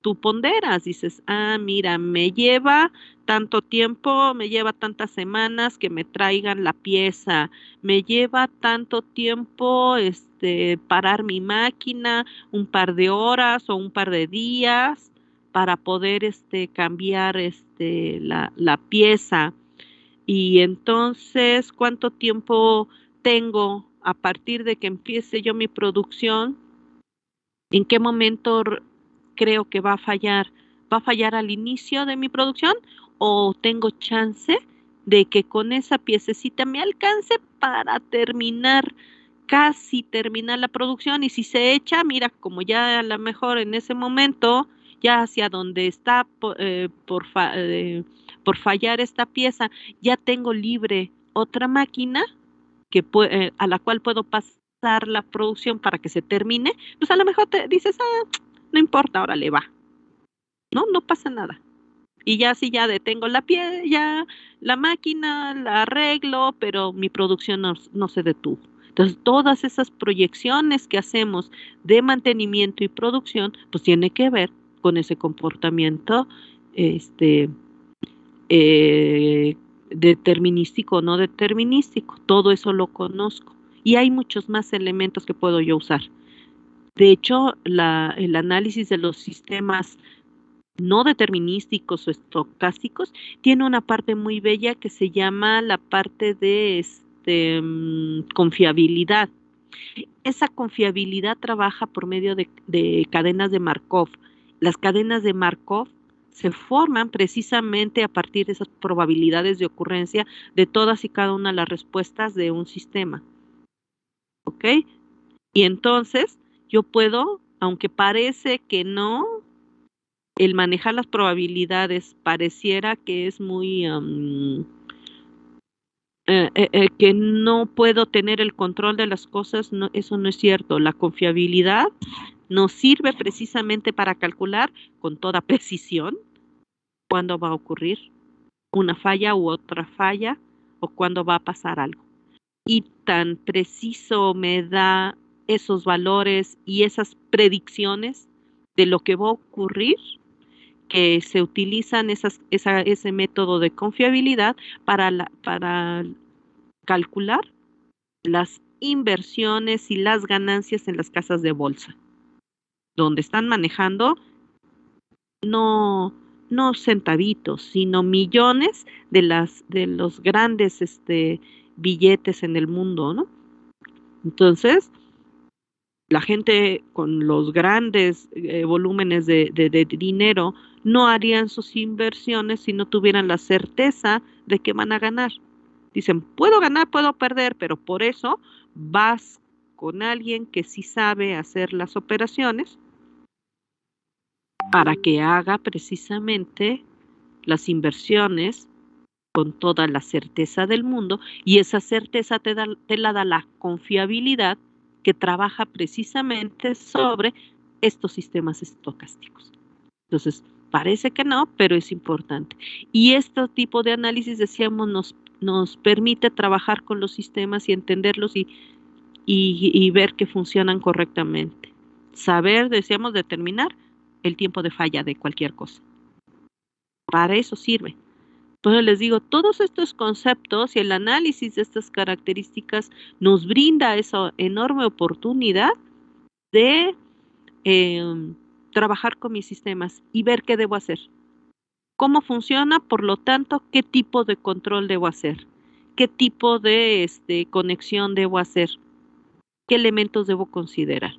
tú ponderas, dices, mira, me lleva tanto tiempo, me lleva tantas semanas que me traigan la pieza, me lleva tanto tiempo parar mi máquina, un par de horas o un par de días para poder cambiar la pieza. Y entonces, ¿cuánto tiempo tengo a partir de que empiece yo mi producción? ¿En qué momento creo que va a fallar? ¿Va a fallar al inicio de mi producción o tengo chance de que con esa piececita me alcance para casi terminar la producción? Y si se echa, mira, como ya a lo mejor en ese momento, ya hacia donde está por fallar esta pieza, ya tengo libre otra máquina a la cual puedo pasar la producción para que se termine, pues a lo mejor te dices, no importa, ahora le va, no pasa nada. Y ya si ya detengo ya la máquina, la arreglo, pero mi producción no se detuvo. Entonces, todas esas proyecciones que hacemos de mantenimiento y producción, pues tiene que ver con ese comportamiento, determinístico o no determinístico. Todo eso lo conozco. Y hay muchos más elementos que puedo yo usar. De hecho, el análisis de los sistemas no determinísticos o estocásticos tiene una parte muy bella que se llama la parte de confiabilidad. Esa confiabilidad trabaja por medio de cadenas de Markov. Las cadenas de Markov se forman precisamente a partir de esas probabilidades de ocurrencia de todas y cada una de las respuestas de un sistema. ¿Ok? Y entonces yo puedo, aunque parece que no, el manejar las probabilidades pareciera que es muy, que no puedo tener el control de las cosas, no, eso no es cierto. La confiabilidad nos sirve precisamente para calcular con toda precisión cuándo va a ocurrir una falla u otra falla o cuándo va a pasar algo. y tan preciso me da esos valores y esas predicciones de lo que va a ocurrir, que se utilizan ese método de confiabilidad para calcular las inversiones y las ganancias en las casas de bolsa, donde están manejando no, no centavitos, sino millones de los grandes billetes en el mundo, ¿no? Entonces, la gente con los grandes volúmenes de dinero no harían sus inversiones si no tuvieran la certeza de que van a ganar. Dicen, puedo ganar, puedo perder, pero por eso vas con alguien que sí sabe hacer las operaciones para que haga precisamente las inversiones con toda la certeza del mundo, y esa certeza te la da la confiabilidad que trabaja precisamente sobre estos sistemas estocásticos. Entonces, parece que no, pero es importante. Y este tipo de análisis, decíamos, nos permite trabajar con los sistemas y entenderlos y ver que funcionan correctamente. Saber, decíamos, determinar el tiempo de falla de cualquier cosa. Para eso sirve. Pues les digo, todos estos conceptos y el análisis de estas características nos brinda esa enorme oportunidad de trabajar con mis sistemas y ver qué debo hacer, cómo funciona, por lo tanto, qué tipo de control debo hacer, qué tipo de conexión debo hacer, qué elementos debo considerar.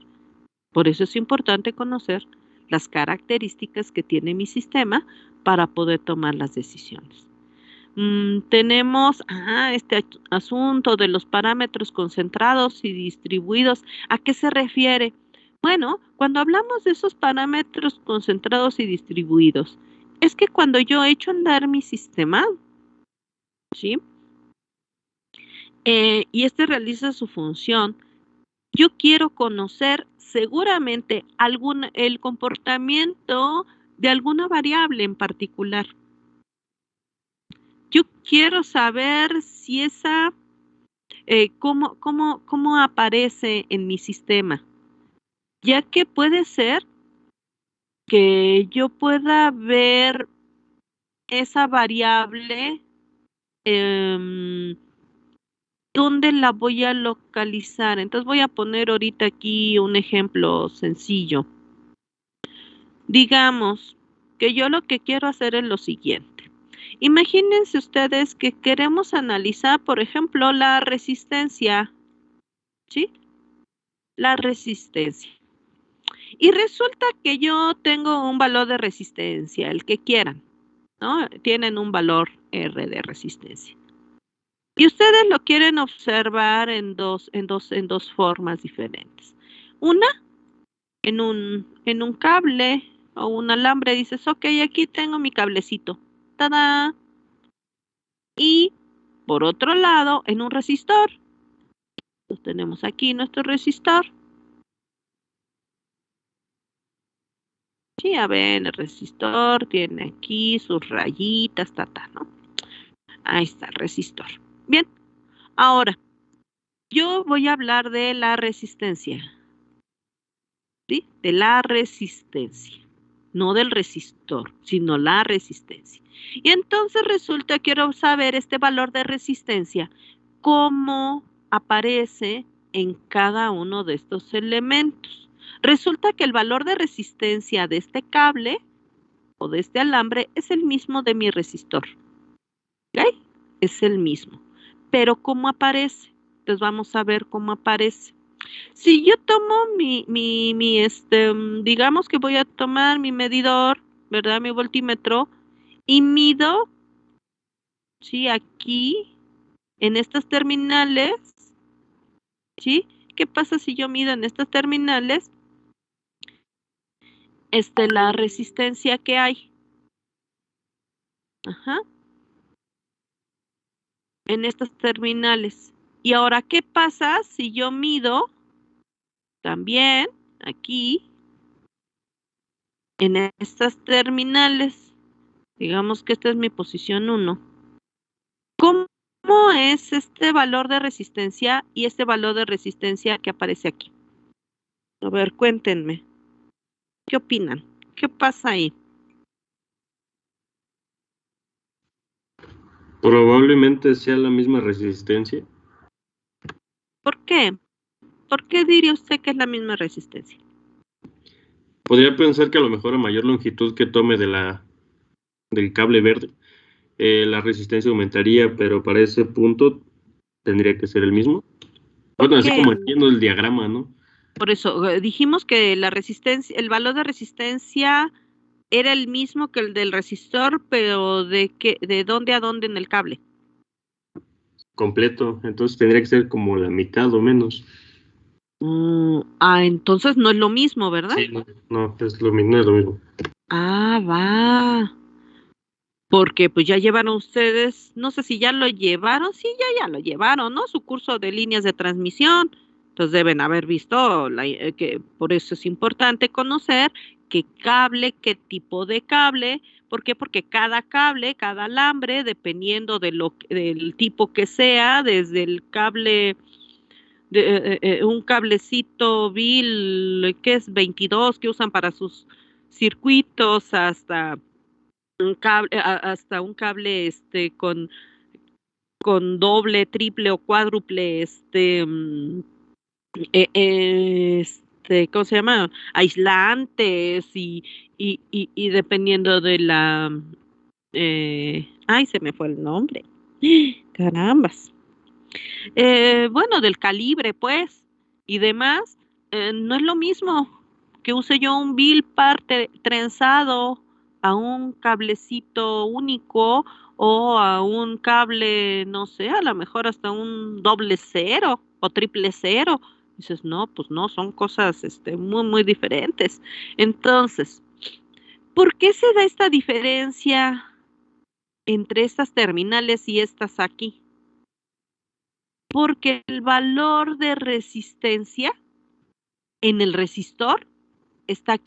Por eso es importante conocer las características que tiene mi sistema para poder tomar las decisiones. Tenemos este asunto de los parámetros concentrados y distribuidos. ¿A qué se refiere? Bueno, cuando hablamos de esos parámetros concentrados y distribuidos, es que cuando yo echo a andar mi sistema, ¿sí? Y realiza su función, yo quiero conocer seguramente el comportamiento de alguna variable en particular. Yo quiero saber si cómo aparece en mi sistema, ya que puede ser que yo pueda ver esa variable, ¿dónde la voy a localizar? Entonces voy a poner ahorita aquí un ejemplo sencillo. Digamos que yo lo que quiero hacer es lo siguiente. Imagínense ustedes que queremos analizar, por ejemplo, la resistencia, ¿sí? La resistencia. Y resulta que yo tengo un valor de resistencia, el que quieran, ¿no? Tienen un valor R de resistencia. Y ustedes lo quieren observar en dos formas diferentes. Una, en un cable o un alambre, dices, ok, aquí tengo mi cablecito. ¡Tada! Y por otro lado, en un resistor. Pues tenemos aquí nuestro resistor. Sí, a ver, el resistor tiene aquí sus rayitas, ¿no? Ahí está el resistor. Bien, ahora, yo voy a hablar de la resistencia. ¿Sí? De la resistencia. No del resistor, sino la resistencia. Y entonces resulta que quiero saber este valor de resistencia, cómo aparece en cada uno de estos elementos. Resulta que el valor de resistencia de este cable o de este alambre es el mismo de mi resistor. ¿Ok? Es el mismo. Pero ¿cómo aparece? Entonces vamos a ver cómo aparece. Si yo tomo digamos que voy a tomar mi medidor, ¿verdad? Mi voltímetro, y mido, ¿sí? Aquí, en estas terminales, ¿sí? ¿Qué pasa si yo mido en estas terminales la resistencia que hay? Ajá. En estas terminales. Y ahora, ¿qué pasa si yo mido también aquí en estas terminales? Digamos que esta es mi posición 1. ¿Cómo ¿Cómo es este valor de resistencia y este valor de resistencia que aparece aquí? A ver, cuéntenme. ¿Qué opinan? ¿Qué pasa ahí? Probablemente sea la misma resistencia. ¿Por qué? ¿Por qué diría usted que es la misma resistencia? Podría pensar que a lo mejor a mayor longitud que tome del cable verde, la resistencia aumentaría, pero para ese punto tendría que ser el mismo. ¿Por Bueno, así qué? como entiendo el diagrama, ¿no? Por eso, dijimos que la resistencia, el valor de resistencia era el mismo que el del resistor, pero ¿de dónde a dónde en el cable? Completo, entonces tendría que ser como la mitad o menos. Entonces no es lo mismo, ¿verdad? Sí, no, es lo mismo, no es lo mismo. Va. Porque pues ya llevaron ustedes, no sé si ya lo llevaron, sí, ya lo llevaron, ¿no? Su curso de líneas de transmisión. Entonces deben haber visto que por eso es importante conocer qué cable, qué tipo de cable. ¿Por qué? Porque cada cable, cada alambre, dependiendo del tipo que sea, desde el cable un cablecito Bill, que es 22 que usan para sus circuitos, hasta un cable con doble, triple o cuádruple ¿cómo se llama? Aislantes y dependiendo de se me fue el nombre. Carambas. Bueno, del calibre, pues, y demás, no es lo mismo que use yo un bill parte trenzado a un cablecito único o a un cable, no sé, a lo mejor hasta un doble cero o triple cero. Dices, no, pues no, son cosas muy, muy diferentes. Entonces, ¿por qué se da esta diferencia entre estas terminales y estas aquí? Porque el valor de resistencia en el resistor está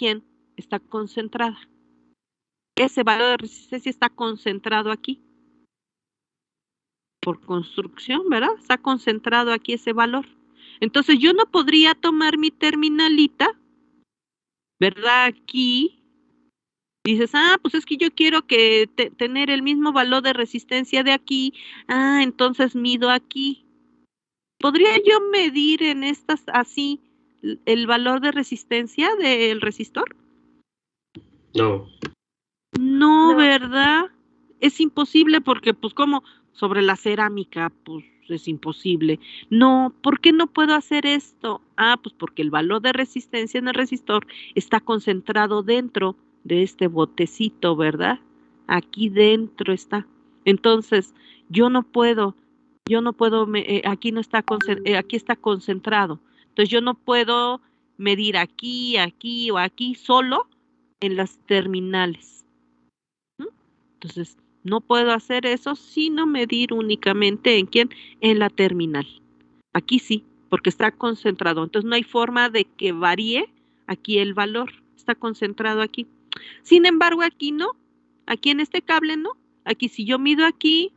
está concentrada. Ese valor de resistencia está concentrado aquí. Por construcción, ¿verdad? Está concentrado aquí ese valor. Entonces yo no podría tomar mi terminalita, ¿verdad? Aquí dices, pues es que yo quiero tener el mismo valor de resistencia de aquí. Entonces mido aquí. ¿Podría yo medir en estas así el valor de resistencia del resistor? No. No, No. ¿verdad? Es imposible porque, pues, como sobre la cerámica, pues es imposible. No, ¿por qué no puedo hacer esto? Pues porque el valor de resistencia en el resistor está concentrado dentro de este botecito, ¿verdad? Aquí dentro está. Entonces, yo no puedo, aquí no está, aquí está concentrado. Entonces, yo no puedo medir aquí, aquí o aquí solo en las terminales. Entonces, no puedo hacer eso sino medir únicamente en quién, en la terminal. Aquí sí, porque está concentrado. Entonces, no hay forma de que varíe aquí el valor. Está concentrado aquí. Sin embargo, aquí no. Aquí en este cable no. Aquí si yo mido aquí,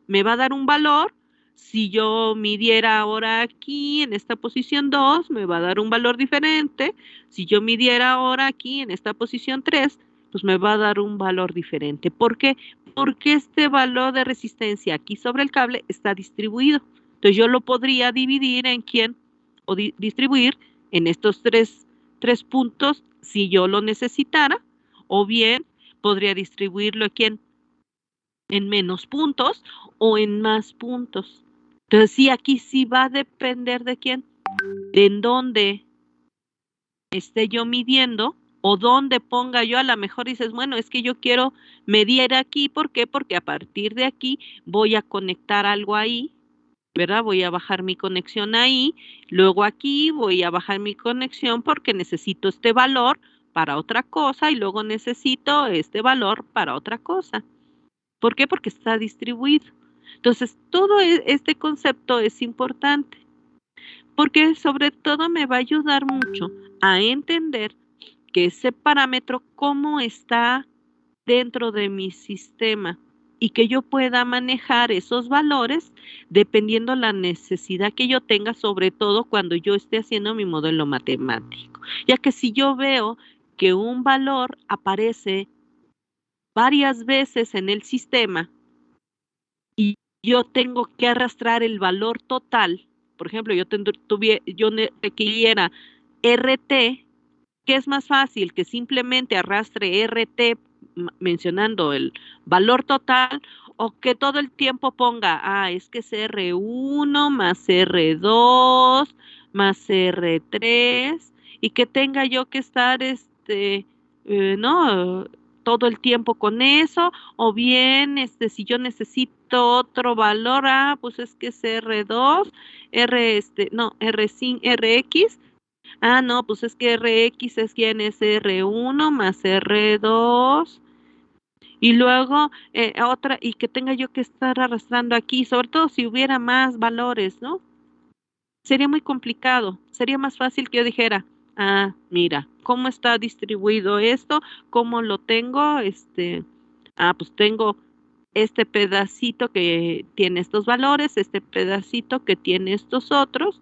me va a dar un valor. Si yo midiera ahora aquí en esta posición 2, me va a dar un valor diferente. Si yo midiera ahora aquí en esta posición 3, pues me va a dar un valor diferente. ¿Por qué? Porque este valor de resistencia aquí sobre el cable está distribuido. Entonces yo lo podría dividir en quién o distribuir en estos tres puntos si yo lo necesitara, o bien podría distribuirlo aquí en menos puntos o en más puntos. Entonces sí, aquí sí va a depender de quién, de en dónde esté yo midiendo o dónde ponga yo. A lo mejor dices, bueno, es que yo quiero medir aquí. ¿Por qué? Porque a partir de aquí voy a conectar algo ahí, ¿verdad? Voy a bajar mi conexión ahí, luego aquí voy a bajar mi conexión porque necesito este valor para otra cosa y luego necesito este valor para otra cosa. ¿Por qué? Porque está distribuido. Entonces, todo este concepto es importante porque sobre todo me va a ayudar mucho a entender que ese parámetro, cómo está dentro de mi sistema. y que yo pueda manejar esos valores dependiendo la necesidad que yo tenga, sobre todo cuando yo esté haciendo mi modelo matemático. Ya que si yo veo que un valor aparece varias veces en el sistema y yo tengo que arrastrar el valor total, por ejemplo, yo requiriera RT, ¿qué es más fácil? Que simplemente arrastre RT mencionando el valor total, o que todo el tiempo ponga, es que es R1 más R2 más R3, y que tenga yo que estar no, todo el tiempo con eso, o bien si yo necesito otro valor, pues es que es R2, no, R5, RX. No, pues es que RX es quien es R1 más R2, y luego otra, y que tenga yo que estar arrastrando aquí, sobre todo si hubiera más valores, ¿no? Sería muy complicado. Sería más fácil que yo dijera, mira, ¿cómo está distribuido esto? ¿Cómo lo tengo? Pues tengo este pedacito que tiene estos valores, este pedacito que tiene estos otros,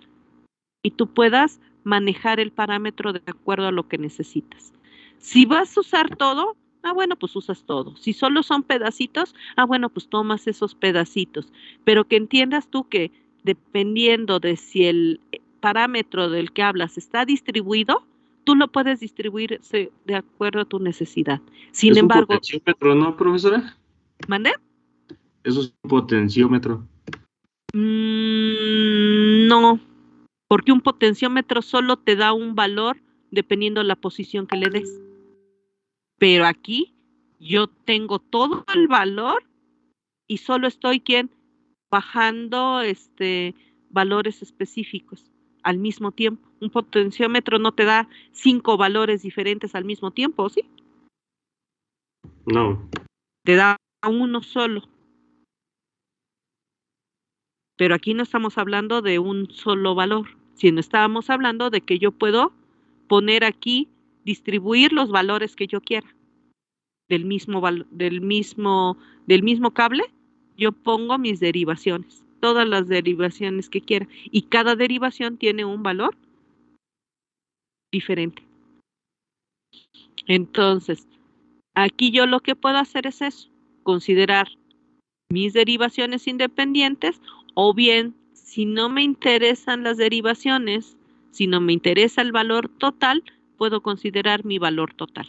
y tú puedas manejar el parámetro de acuerdo a lo que necesitas. Si vas a usar todo, bueno, pues usas todo. Si solo son pedacitos, bueno, pues tomas esos pedacitos. Pero que entiendas tú que dependiendo de si el parámetro del que hablas está distribuido, tú lo puedes distribuir de acuerdo a tu necesidad. Sin Es embargo, un potenciómetro, ¿no, profesora? ¿mande? Eso es un potenciómetro. No, porque un potenciómetro solo te da un valor dependiendo la posición que le des. Pero aquí yo tengo todo el valor y solo estoy bajando valores específicos al mismo tiempo. Un potenciómetro no te da 5 valores diferentes al mismo tiempo, ¿sí? No. Te da uno solo. Pero aquí no estamos hablando de un solo valor, sino estamos hablando de que yo puedo poner aquí, distribuir los valores que yo quiera. Del mismo cable, yo pongo mis derivaciones, todas las derivaciones que quiera, y cada derivación tiene un valor diferente. Entonces, aquí yo lo que puedo hacer es eso, considerar mis derivaciones independientes, o bien, si no me interesan las derivaciones, si no me interesa el valor total, puedo considerar mi valor total.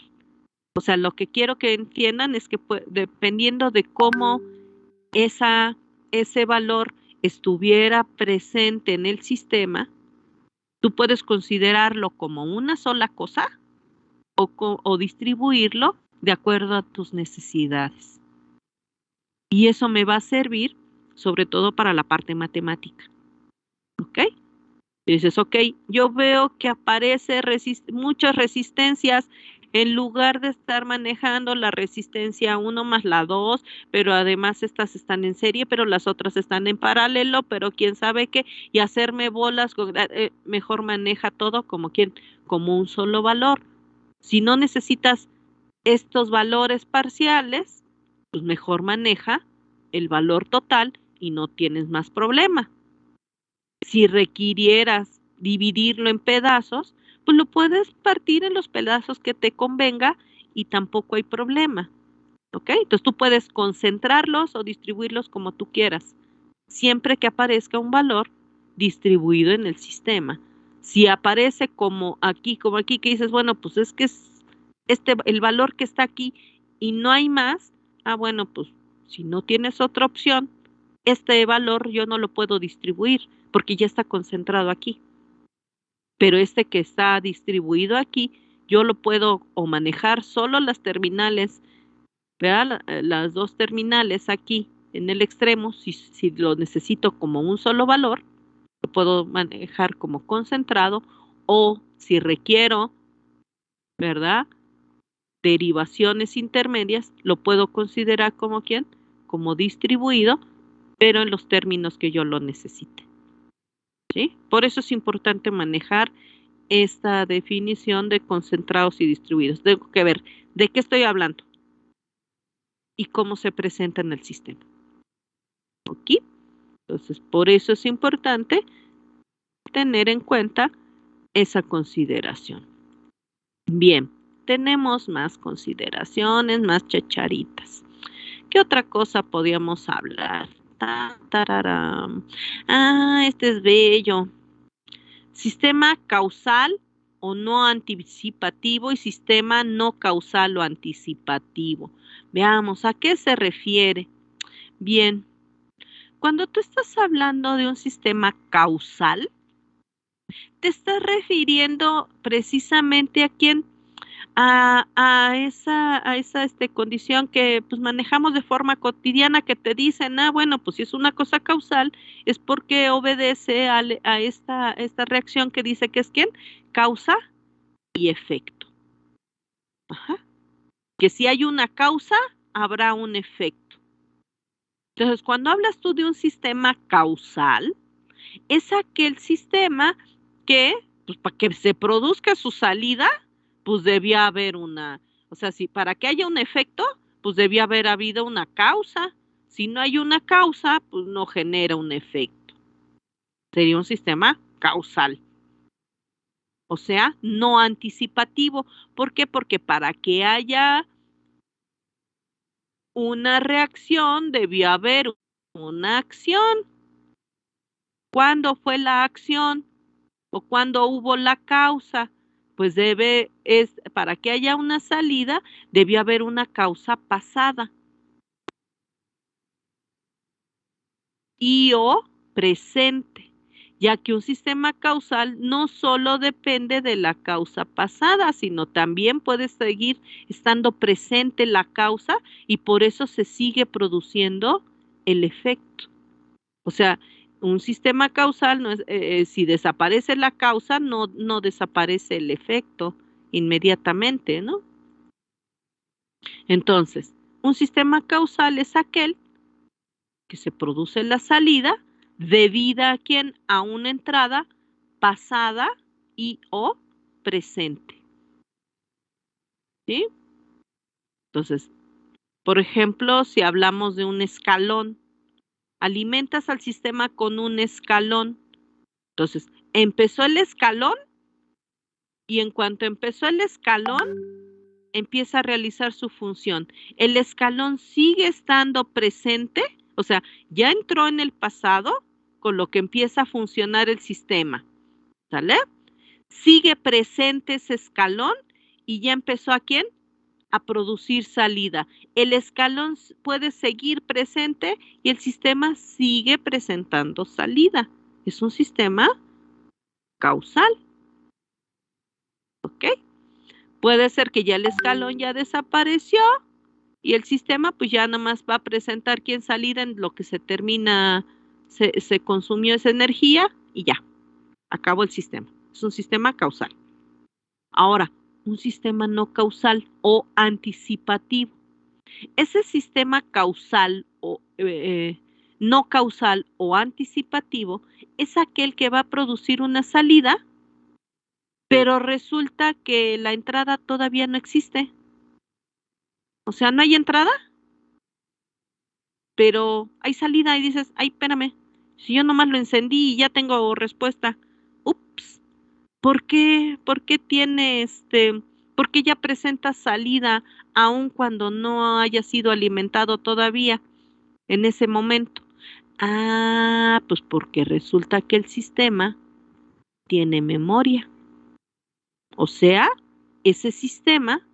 O sea, lo que quiero que entiendan es que dependiendo de cómo ese valor estuviera presente en el sistema, tú puedes considerarlo como una sola cosa o distribuirlo de acuerdo a tus necesidades. Y eso me va a servir sobre todo para la parte matemática. ¿Ok? Dices, ok, yo veo que aparece muchas resistencias, en lugar de estar manejando la resistencia 1 más la 2, pero además estas están en serie, pero las otras están en paralelo, pero quién sabe qué, y hacerme bolas, mejor maneja todo como un solo valor. Si no necesitas estos valores parciales, pues mejor maneja el valor total y no tienes más problema. Si requirieras dividirlo en pedazos, pues lo puedes partir en los pedazos que te convenga y tampoco hay problema. ¿Ok? Entonces tú puedes concentrarlos o distribuirlos como tú quieras, siempre que aparezca un valor distribuido en el sistema. Si aparece como aquí, que dices, bueno, pues es que es el valor que está aquí y no hay más, bueno, pues si no tienes otra opción, este valor yo no lo puedo distribuir porque ya está concentrado aquí. Pero que está distribuido aquí, yo lo puedo o manejar solo las terminales, ¿verdad? Las dos terminales aquí en el extremo, si lo necesito como un solo valor, lo puedo manejar como concentrado, o si requiero, ¿verdad?, derivaciones intermedias, lo puedo considerar como como distribuido, pero en los términos que yo lo necesite. ¿Sí? Por eso es importante manejar esta definición de concentrados y distribuidos. Tengo que ver de qué estoy hablando y cómo se presenta en el sistema. ¿Ok? Entonces, por eso es importante tener en cuenta esa consideración. Bien, tenemos más consideraciones, más chacharitas. ¿Qué otra cosa podíamos hablar? Tararam. Este es bello. Sistema causal o no anticipativo y sistema no causal o anticipativo. Veamos, ¿a qué se refiere? Bien, cuando tú estás hablando de un sistema causal, te estás refiriendo precisamente a quién, a esa condición que pues manejamos de forma cotidiana, que te dicen, bueno, pues si es una cosa causal, es porque obedece a esta reacción que dice que es quién, causa y efecto. Ajá. Que si hay una causa, habrá un efecto. Entonces, cuando hablas tú de un sistema causal, es aquel sistema que, pues para que se produzca su salida, pues debía haber o sea, si para que haya un efecto, pues debía haber habido una causa. Si no hay una causa, pues no genera un efecto. Sería un sistema causal. O sea, no anticipativo. ¿Por qué? Porque para que haya una reacción, debió haber una acción. ¿Cuándo fue la acción? ¿O cuándo hubo la causa? Pues para que haya una salida, debió haber una causa pasada. Y o presente, ya que un sistema causal no solo depende de la causa pasada, sino también puede seguir estando presente la causa y por eso se sigue produciendo el efecto. O sea, un sistema causal, no es, si desaparece la causa, no desaparece el efecto inmediatamente, ¿no? Entonces, un sistema causal es aquel que se produce la salida debida a quién, a una entrada pasada y o presente. ¿Sí? Entonces, por ejemplo, si hablamos de un escalón, alimentas al sistema con un escalón. Entonces, empezó el escalón y en cuanto empezó el escalón, empieza a realizar su función. El escalón sigue estando presente, o sea, ya entró en el pasado, con lo que empieza a funcionar el sistema. ¿Sale? Sigue presente ese escalón y ya empezó ¿a quién? A producir salida. El escalón puede seguir presente y el sistema sigue presentando salida. Es un sistema causal. ¿Ok? Puede ser que ya el escalón ya desapareció y el sistema pues ya nada más va a presentar quién salida en lo que se termina, se consumió esa energía y ya, acabó el sistema. Es un sistema causal. Ahora, un sistema no causal o anticipativo. Ese sistema causal o no causal o anticipativo es aquel que va a producir una salida, pero resulta que la entrada todavía no existe. O sea, no hay entrada, pero hay salida y dices, ay, espérame, si yo nomás lo encendí y ya tengo respuesta. Ups, ¿por qué tiene por qué ya presenta salida aun cuando no haya sido alimentado todavía en ese momento? Pues porque resulta que el sistema tiene memoria. O sea, ese sistema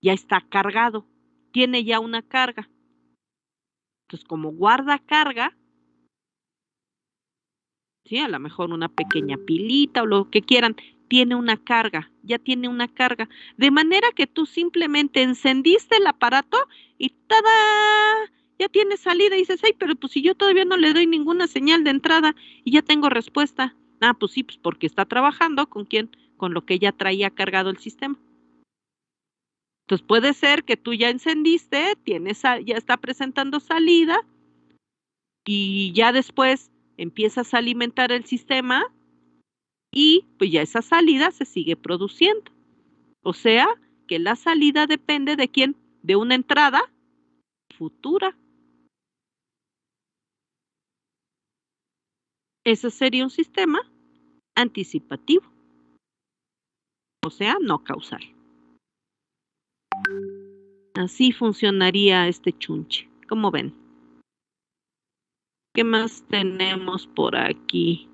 ya está cargado, tiene ya una carga. Entonces, como guarda carga, ¿sí? A lo mejor una pequeña pilita o lo que quieran, tiene una carga, ya tiene una carga. De manera que tú simplemente encendiste el aparato y ¡tada! Ya tiene salida y dices, ay, pero pues si yo todavía no le doy ninguna señal de entrada y ya tengo respuesta. Pues sí, pues porque está trabajando con quién, con lo que ya traía cargado el sistema. Entonces puede ser que tú ya encendiste, ya está presentando salida y ya después empiezas a alimentar el sistema y pues ya esa salida se sigue produciendo. O sea, que la salida depende de quién, de una entrada futura. Ese sería un sistema anticipativo, o sea, no causal. Así funcionaría este chunche. ¿Cómo ven? ¿Qué más tenemos por aquí?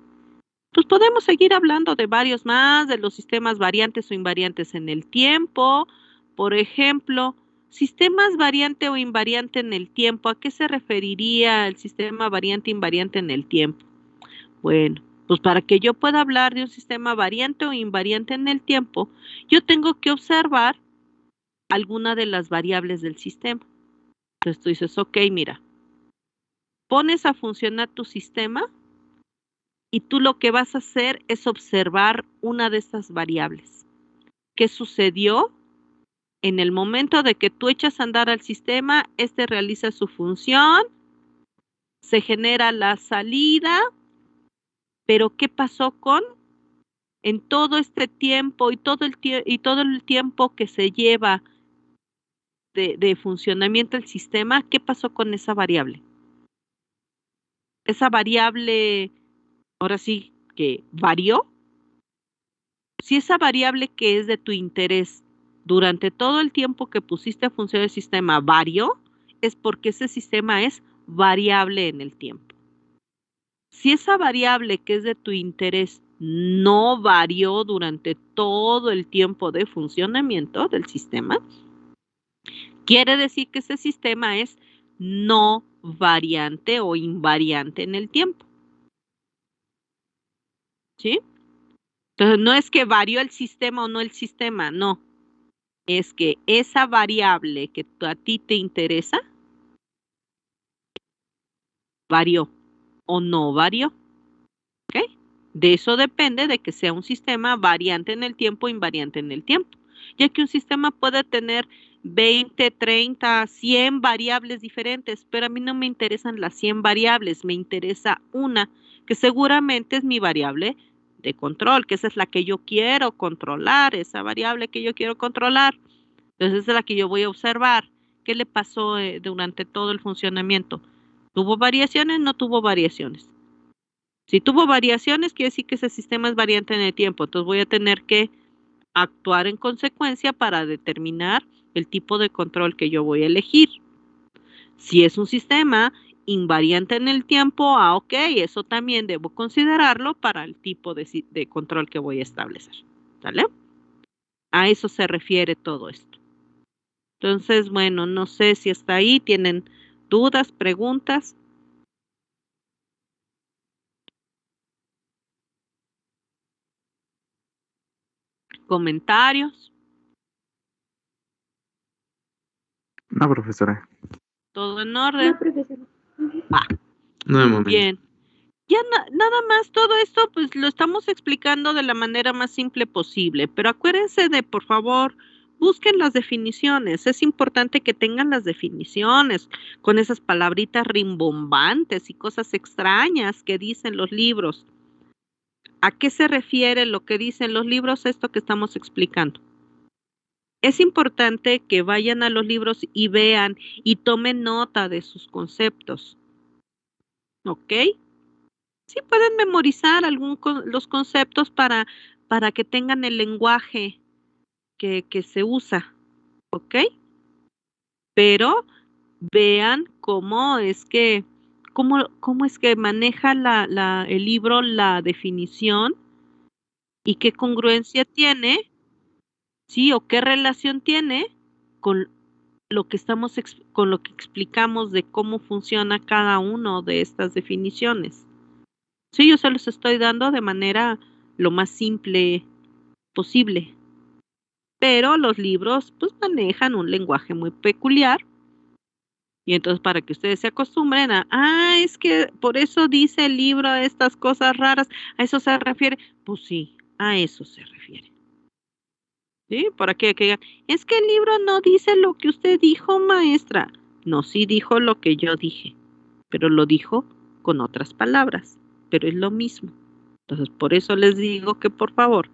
Pues podemos seguir hablando de varios más, de los sistemas variantes o invariantes en el tiempo. Por ejemplo, sistemas variante o invariante en el tiempo. ¿A qué se referiría el sistema variante e invariante en el tiempo? Bueno, pues para que yo pueda hablar de un sistema variante o invariante en el tiempo, yo tengo que observar alguna de las variables del sistema. Entonces tú dices, ok, mira, pones a funcionar tu sistema y tú lo que vas a hacer es observar una de estas variables. ¿Qué sucedió? En el momento de que tú echas a andar al sistema, este realiza su función, se genera la salida, pero ¿qué pasó en todo este tiempo y todo el tiempo que se lleva de funcionamiento del sistema? ¿Qué pasó con esa variable? Esa variable, ahora sí que varió. Si esa variable que es de tu interés durante todo el tiempo que pusiste a funcionar el sistema varió, es porque ese sistema es variable en el tiempo. Si esa variable que es de tu interés no varió durante todo el tiempo de funcionamiento del sistema, quiere decir que ese sistema es no variante o invariante en el tiempo. ¿Sí? Entonces, no es que varió el sistema o no el sistema, no. Es que esa variable que a ti te interesa varió o no varió. ¿Ok? De eso depende de que sea un sistema variante en el tiempo o invariante en el tiempo. Ya que un sistema puede tener 20, 30, 100 variables diferentes, pero a mí no me interesan las 100 variables, me interesa una, que seguramente es mi variable de control, que esa es la que yo quiero controlar, esa variable que yo quiero controlar. Entonces esa es la que yo voy a observar. ¿Qué le pasó durante todo el funcionamiento? ¿Tuvo variaciones? No tuvo variaciones. Si tuvo variaciones, quiere decir que ese sistema es variante en el tiempo. Entonces voy a tener que actuar en consecuencia para determinar el tipo de control que yo voy a elegir. Si es un sistema invariante en el tiempo, ok, eso también debo considerarlo para el tipo de control que voy a establecer. ¿Sale? A eso se refiere todo esto. Entonces, bueno, no sé si hasta ahí tienen dudas, preguntas. Comentarios. No, profesora. Todo en orden. No, profesora. Va. No de momento. Bien. Ya nada más todo esto pues lo estamos explicando de la manera más simple posible, pero acuérdense de, por favor, busquen las definiciones. Es importante que tengan las definiciones con esas palabritas rimbombantes y cosas extrañas que dicen los libros. ¿A qué se refiere lo que dicen los libros? Esto que estamos explicando. Es importante que vayan a los libros y vean y tomen nota de sus conceptos. ¿Ok? Sí pueden memorizar los conceptos para que tengan el lenguaje que se usa, ¿ok? Pero vean cómo es que maneja el libro la definición y qué congruencia tiene, sí, o qué relación tiene con con lo que explicamos de cómo funciona cada uno de estas definiciones. Sí, yo se los estoy dando de manera lo más simple posible. Pero los libros pues manejan un lenguaje muy peculiar. Y entonces para que ustedes se acostumbren es que por eso dice el libro estas cosas raras, ¿a eso se refiere? Pues sí, a eso se refiere. ¿Sí? Para que digan, es que el libro no dice lo que usted dijo, maestra. No, sí dijo lo que yo dije, pero lo dijo con otras palabras, pero es lo mismo. Entonces, por eso les digo que por favor,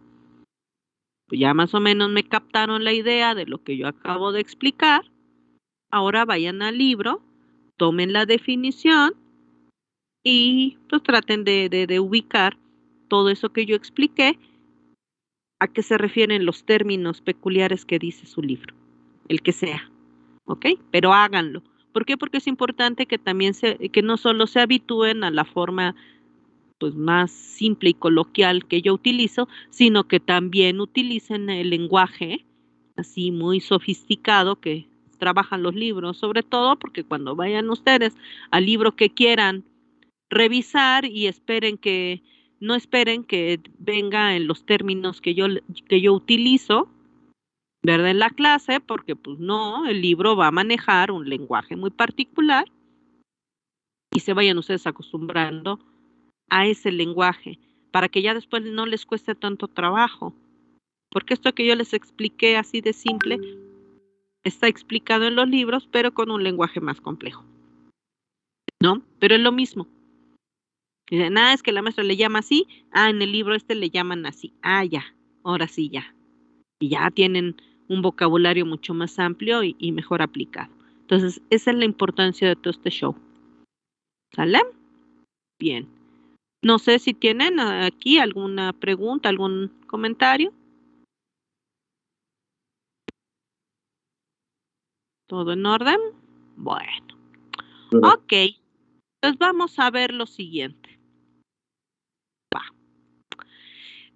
pues ya más o menos me captaron la idea de lo que yo acabo de explicar. Ahora vayan al libro, tomen la definición y pues traten de ubicar todo eso que yo expliqué, a qué se refieren los términos peculiares que dice su libro, el que sea, ¿ok? Pero háganlo. ¿Por qué? Porque es importante que también que no solo se habitúen a la forma pues más simple y coloquial que yo utilizo, sino que también utilicen el lenguaje así muy sofisticado que trabajan los libros, sobre todo porque cuando vayan ustedes al libro que quieran revisar y no esperen que venga en los términos que yo utilizo, ¿verdad? En la clase, porque pues no, el libro va a manejar un lenguaje muy particular y se vayan ustedes acostumbrando a ese lenguaje para que ya después no les cueste tanto trabajo. Porque esto que yo les expliqué así de simple está explicado en los libros, pero con un lenguaje más complejo, ¿no? Pero es lo mismo. Dicen, es que la maestra le llama así, en el libro le llaman así. Ya, ahora sí ya. Y ya tienen un vocabulario mucho más amplio y mejor aplicado. Entonces, esa es la importancia de todo este show. ¿Sale? Bien. No sé si tienen aquí alguna pregunta, algún comentario. ¿Todo en orden? Bueno. Ok. Entonces vamos a ver lo siguiente.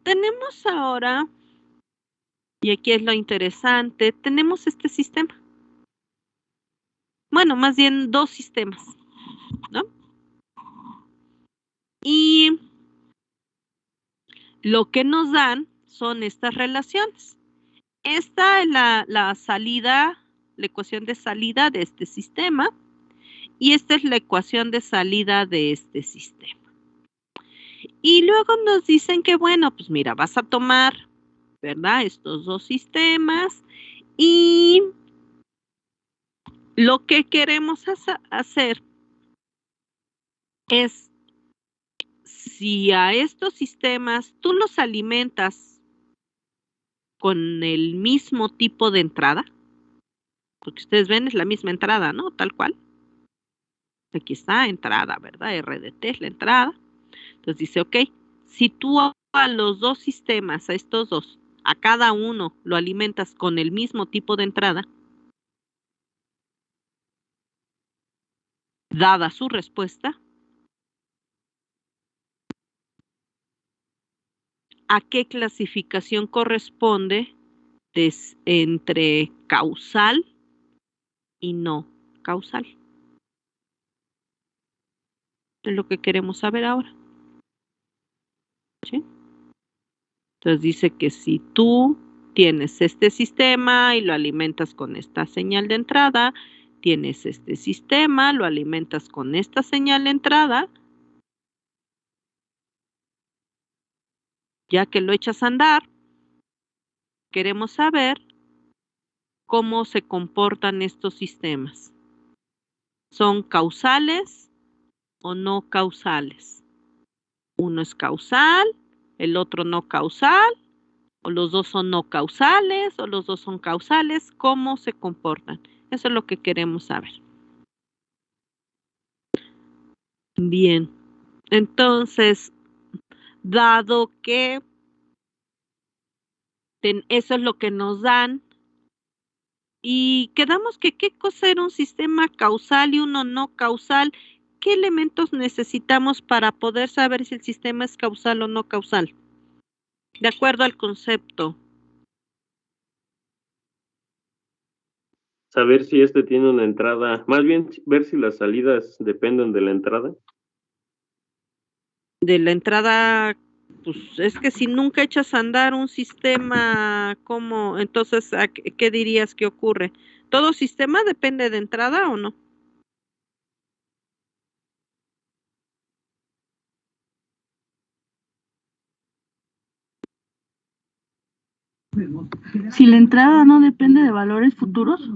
Tenemos ahora, y aquí es lo interesante, tenemos este sistema. Bueno, más bien dos sistemas, ¿no? Y lo que nos dan son estas relaciones. Esta es la salida, la ecuación de salida de este sistema, y esta es la ecuación de salida de este sistema. Y luego nos dicen que, bueno, pues mira, vas a tomar, ¿verdad? Estos dos sistemas y lo que queremos hacer es, si a estos sistemas tú los alimentas con el mismo tipo de entrada, porque ustedes ven es la misma entrada, ¿no? Tal cual. Aquí está entrada, ¿verdad? RDT es la entrada. Entonces dice, ok, si tú a los dos sistemas, a estos dos, a cada uno lo alimentas con el mismo tipo de entrada, dada su respuesta, ¿a qué clasificación corresponde entre causal y no causal? Es lo que queremos saber ahora. ¿Sí? Entonces dice que si tú tienes este sistema y lo alimentas con esta señal de entrada, tienes este sistema, lo alimentas con esta señal de entrada, ya que lo echas a andar, queremos saber cómo se comportan estos sistemas. ¿Son causales o no causales? Uno es causal, el otro no causal, o los dos son no causales, o los dos son causales. ¿Cómo se comportan? Eso es lo que queremos saber. Bien, entonces, dado que eso es lo que nos dan, y quedamos que qué cosa era un sistema causal y uno no causal, ¿qué elementos necesitamos para poder saber si el sistema es causal o no causal? De acuerdo al concepto. Saber si este tiene una entrada, más bien ver si las salidas dependen de la entrada. De la entrada, pues es que si nunca echas a andar un sistema, ¿cómo? Entonces, ¿qué dirías que ocurre? ¿Todo sistema depende de entrada o no? Si la entrada no depende de valores futuros.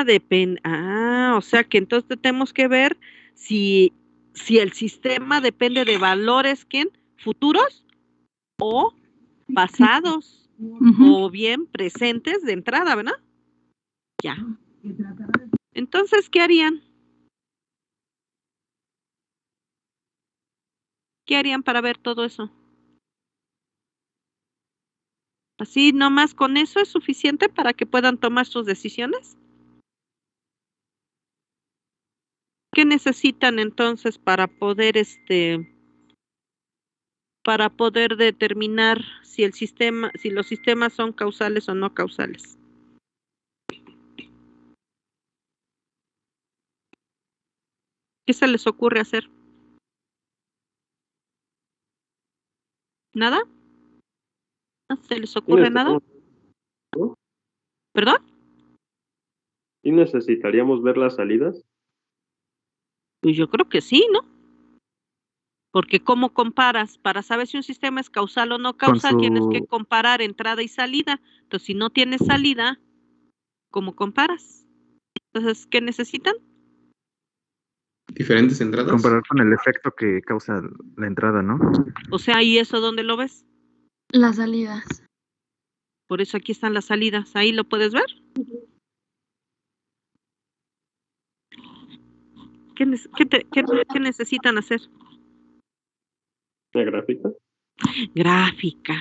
Depende. O sea que entonces tenemos que ver si el sistema depende de valores, futuros o pasados, o bien presentes de entrada, ¿verdad? Ya. Entonces, ¿qué harían? ¿Qué harían para ver todo eso? Así nomás con eso es suficiente para que puedan tomar sus decisiones. ¿Qué necesitan entonces para poder determinar si si los sistemas son causales o no causales? ¿Qué se les ocurre hacer? ¿Nada? ¿No se les ocurre nada? ¿No? ¿Perdón? ¿Y necesitaríamos ver las salidas? Pues yo creo que sí, ¿no? Porque ¿cómo comparas? Para saber si un sistema es causal o no causal, tienes que comparar entrada y salida. Entonces, si no tienes salida, ¿cómo comparas? Entonces, ¿qué necesitan? Diferentes entradas. Comparar con el efecto que causa la entrada, ¿no? O sea, ¿y eso dónde lo ves? Las salidas. Por eso aquí están las salidas. ¿Ahí lo puedes ver? ¿Qué necesitan hacer? ¿La gráfica? Gráfica.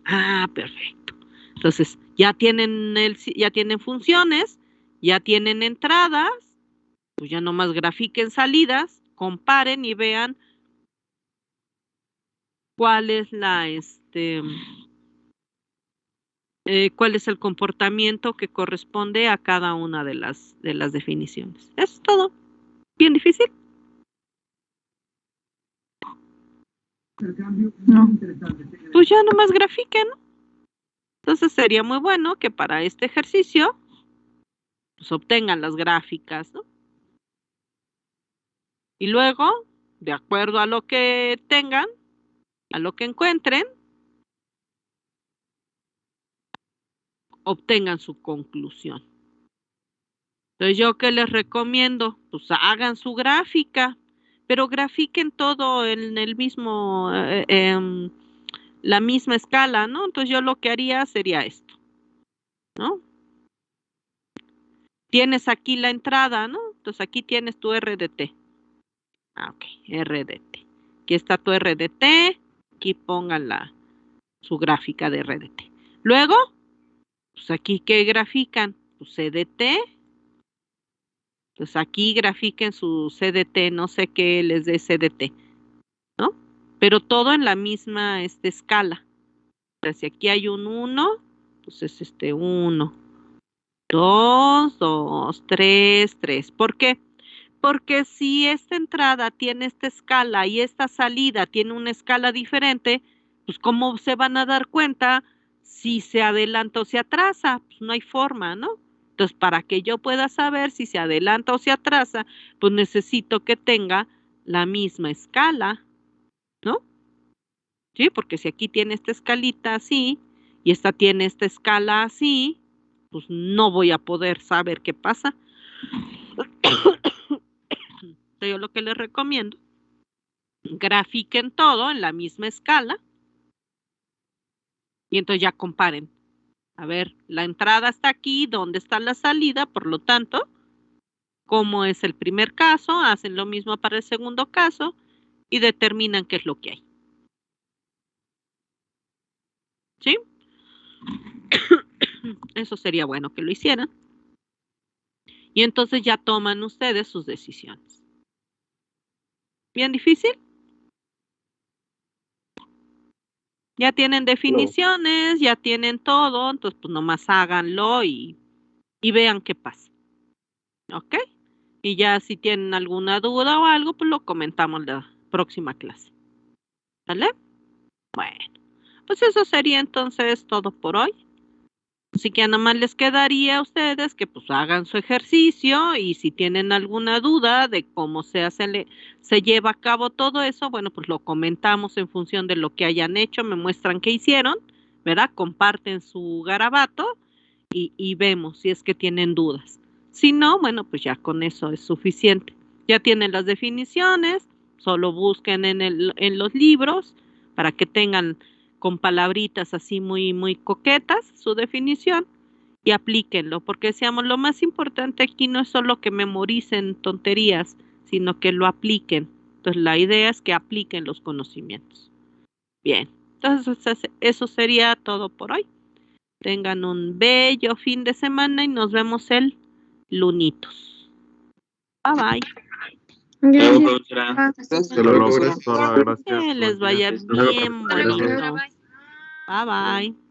Ah, perfecto. Entonces, ya tienen funciones, ya tienen entradas, pues ya nomás grafiquen salidas, comparen y vean cuál es cuál es el comportamiento que corresponde a cada una de las definiciones. Eso es todo. ¿Bien difícil? No. Pues ya nomás grafiquen, ¿no? Entonces sería muy bueno que para este ejercicio pues obtengan las gráficas, ¿no? Y luego, de acuerdo a lo que tengan, a lo que encuentren, obtengan su conclusión. Entonces, ¿yo qué les recomiendo? Pues hagan su gráfica, pero grafiquen todo en el mismo, la misma escala, ¿no? Entonces, yo lo que haría sería esto, ¿no? Tienes aquí la entrada, ¿no? Entonces, aquí tienes tu RDT. Ah, ok, RDT. Aquí está tu RDT, aquí pongan su gráfica de RDT. Luego, pues aquí, ¿qué grafican? Pues CDT. Pues aquí grafiquen su CDT, no sé qué les dé CDT, ¿no? Pero todo en la misma escala. O sea, si aquí hay un 1, pues es 1, 2, 2, 3, 3. ¿Por qué? Porque si esta entrada tiene esta escala y esta salida tiene una escala diferente, pues ¿cómo se van a dar cuenta si se adelanta o se atrasa? Pues no hay forma, ¿no? Entonces, para que yo pueda saber si se adelanta o se atrasa, pues necesito que tenga la misma escala, ¿no? Sí, porque si aquí tiene esta escalita así y esta tiene esta escala así, pues no voy a poder saber qué pasa. Yo lo que les recomiendo, grafiquen todo en la misma escala y entonces ya comparen. A ver, la entrada está aquí, ¿dónde está la salida? Por lo tanto, como es el primer caso, hacen lo mismo para el segundo caso y determinan qué es lo que hay. ¿Sí? Eso sería bueno que lo hicieran. Y entonces ya toman ustedes sus decisiones. ¿Bien difícil? Ya tienen definiciones, ya tienen todo, entonces pues nomás háganlo y vean qué pasa. ¿Ok? Y ya si tienen alguna duda o algo, pues lo comentamos la próxima clase. ¿Vale? Bueno, pues eso sería entonces todo por hoy. Así que nada más les quedaría a ustedes que pues hagan su ejercicio y si tienen alguna duda de cómo se lleva a cabo todo eso, bueno, pues lo comentamos en función de lo que hayan hecho, me muestran qué hicieron, ¿verdad? Comparten su garabato y vemos si es que tienen dudas. Si no, bueno, pues ya con eso es suficiente. Ya tienen las definiciones, solo busquen en los libros para que tengan con palabritas así muy, muy coquetas su definición y aplíquenlo, porque decíamos, lo más importante aquí no es solo que memoricen tonterías, sino que lo apliquen. Entonces la idea es que apliquen los conocimientos. Bien, entonces eso sería todo por hoy. Tengan un bello fin de semana y nos vemos el lunitos. Bye bye. Gracias. Hasta luego, profesora. Gracias. Que les vaya bien bonito. Bye bye.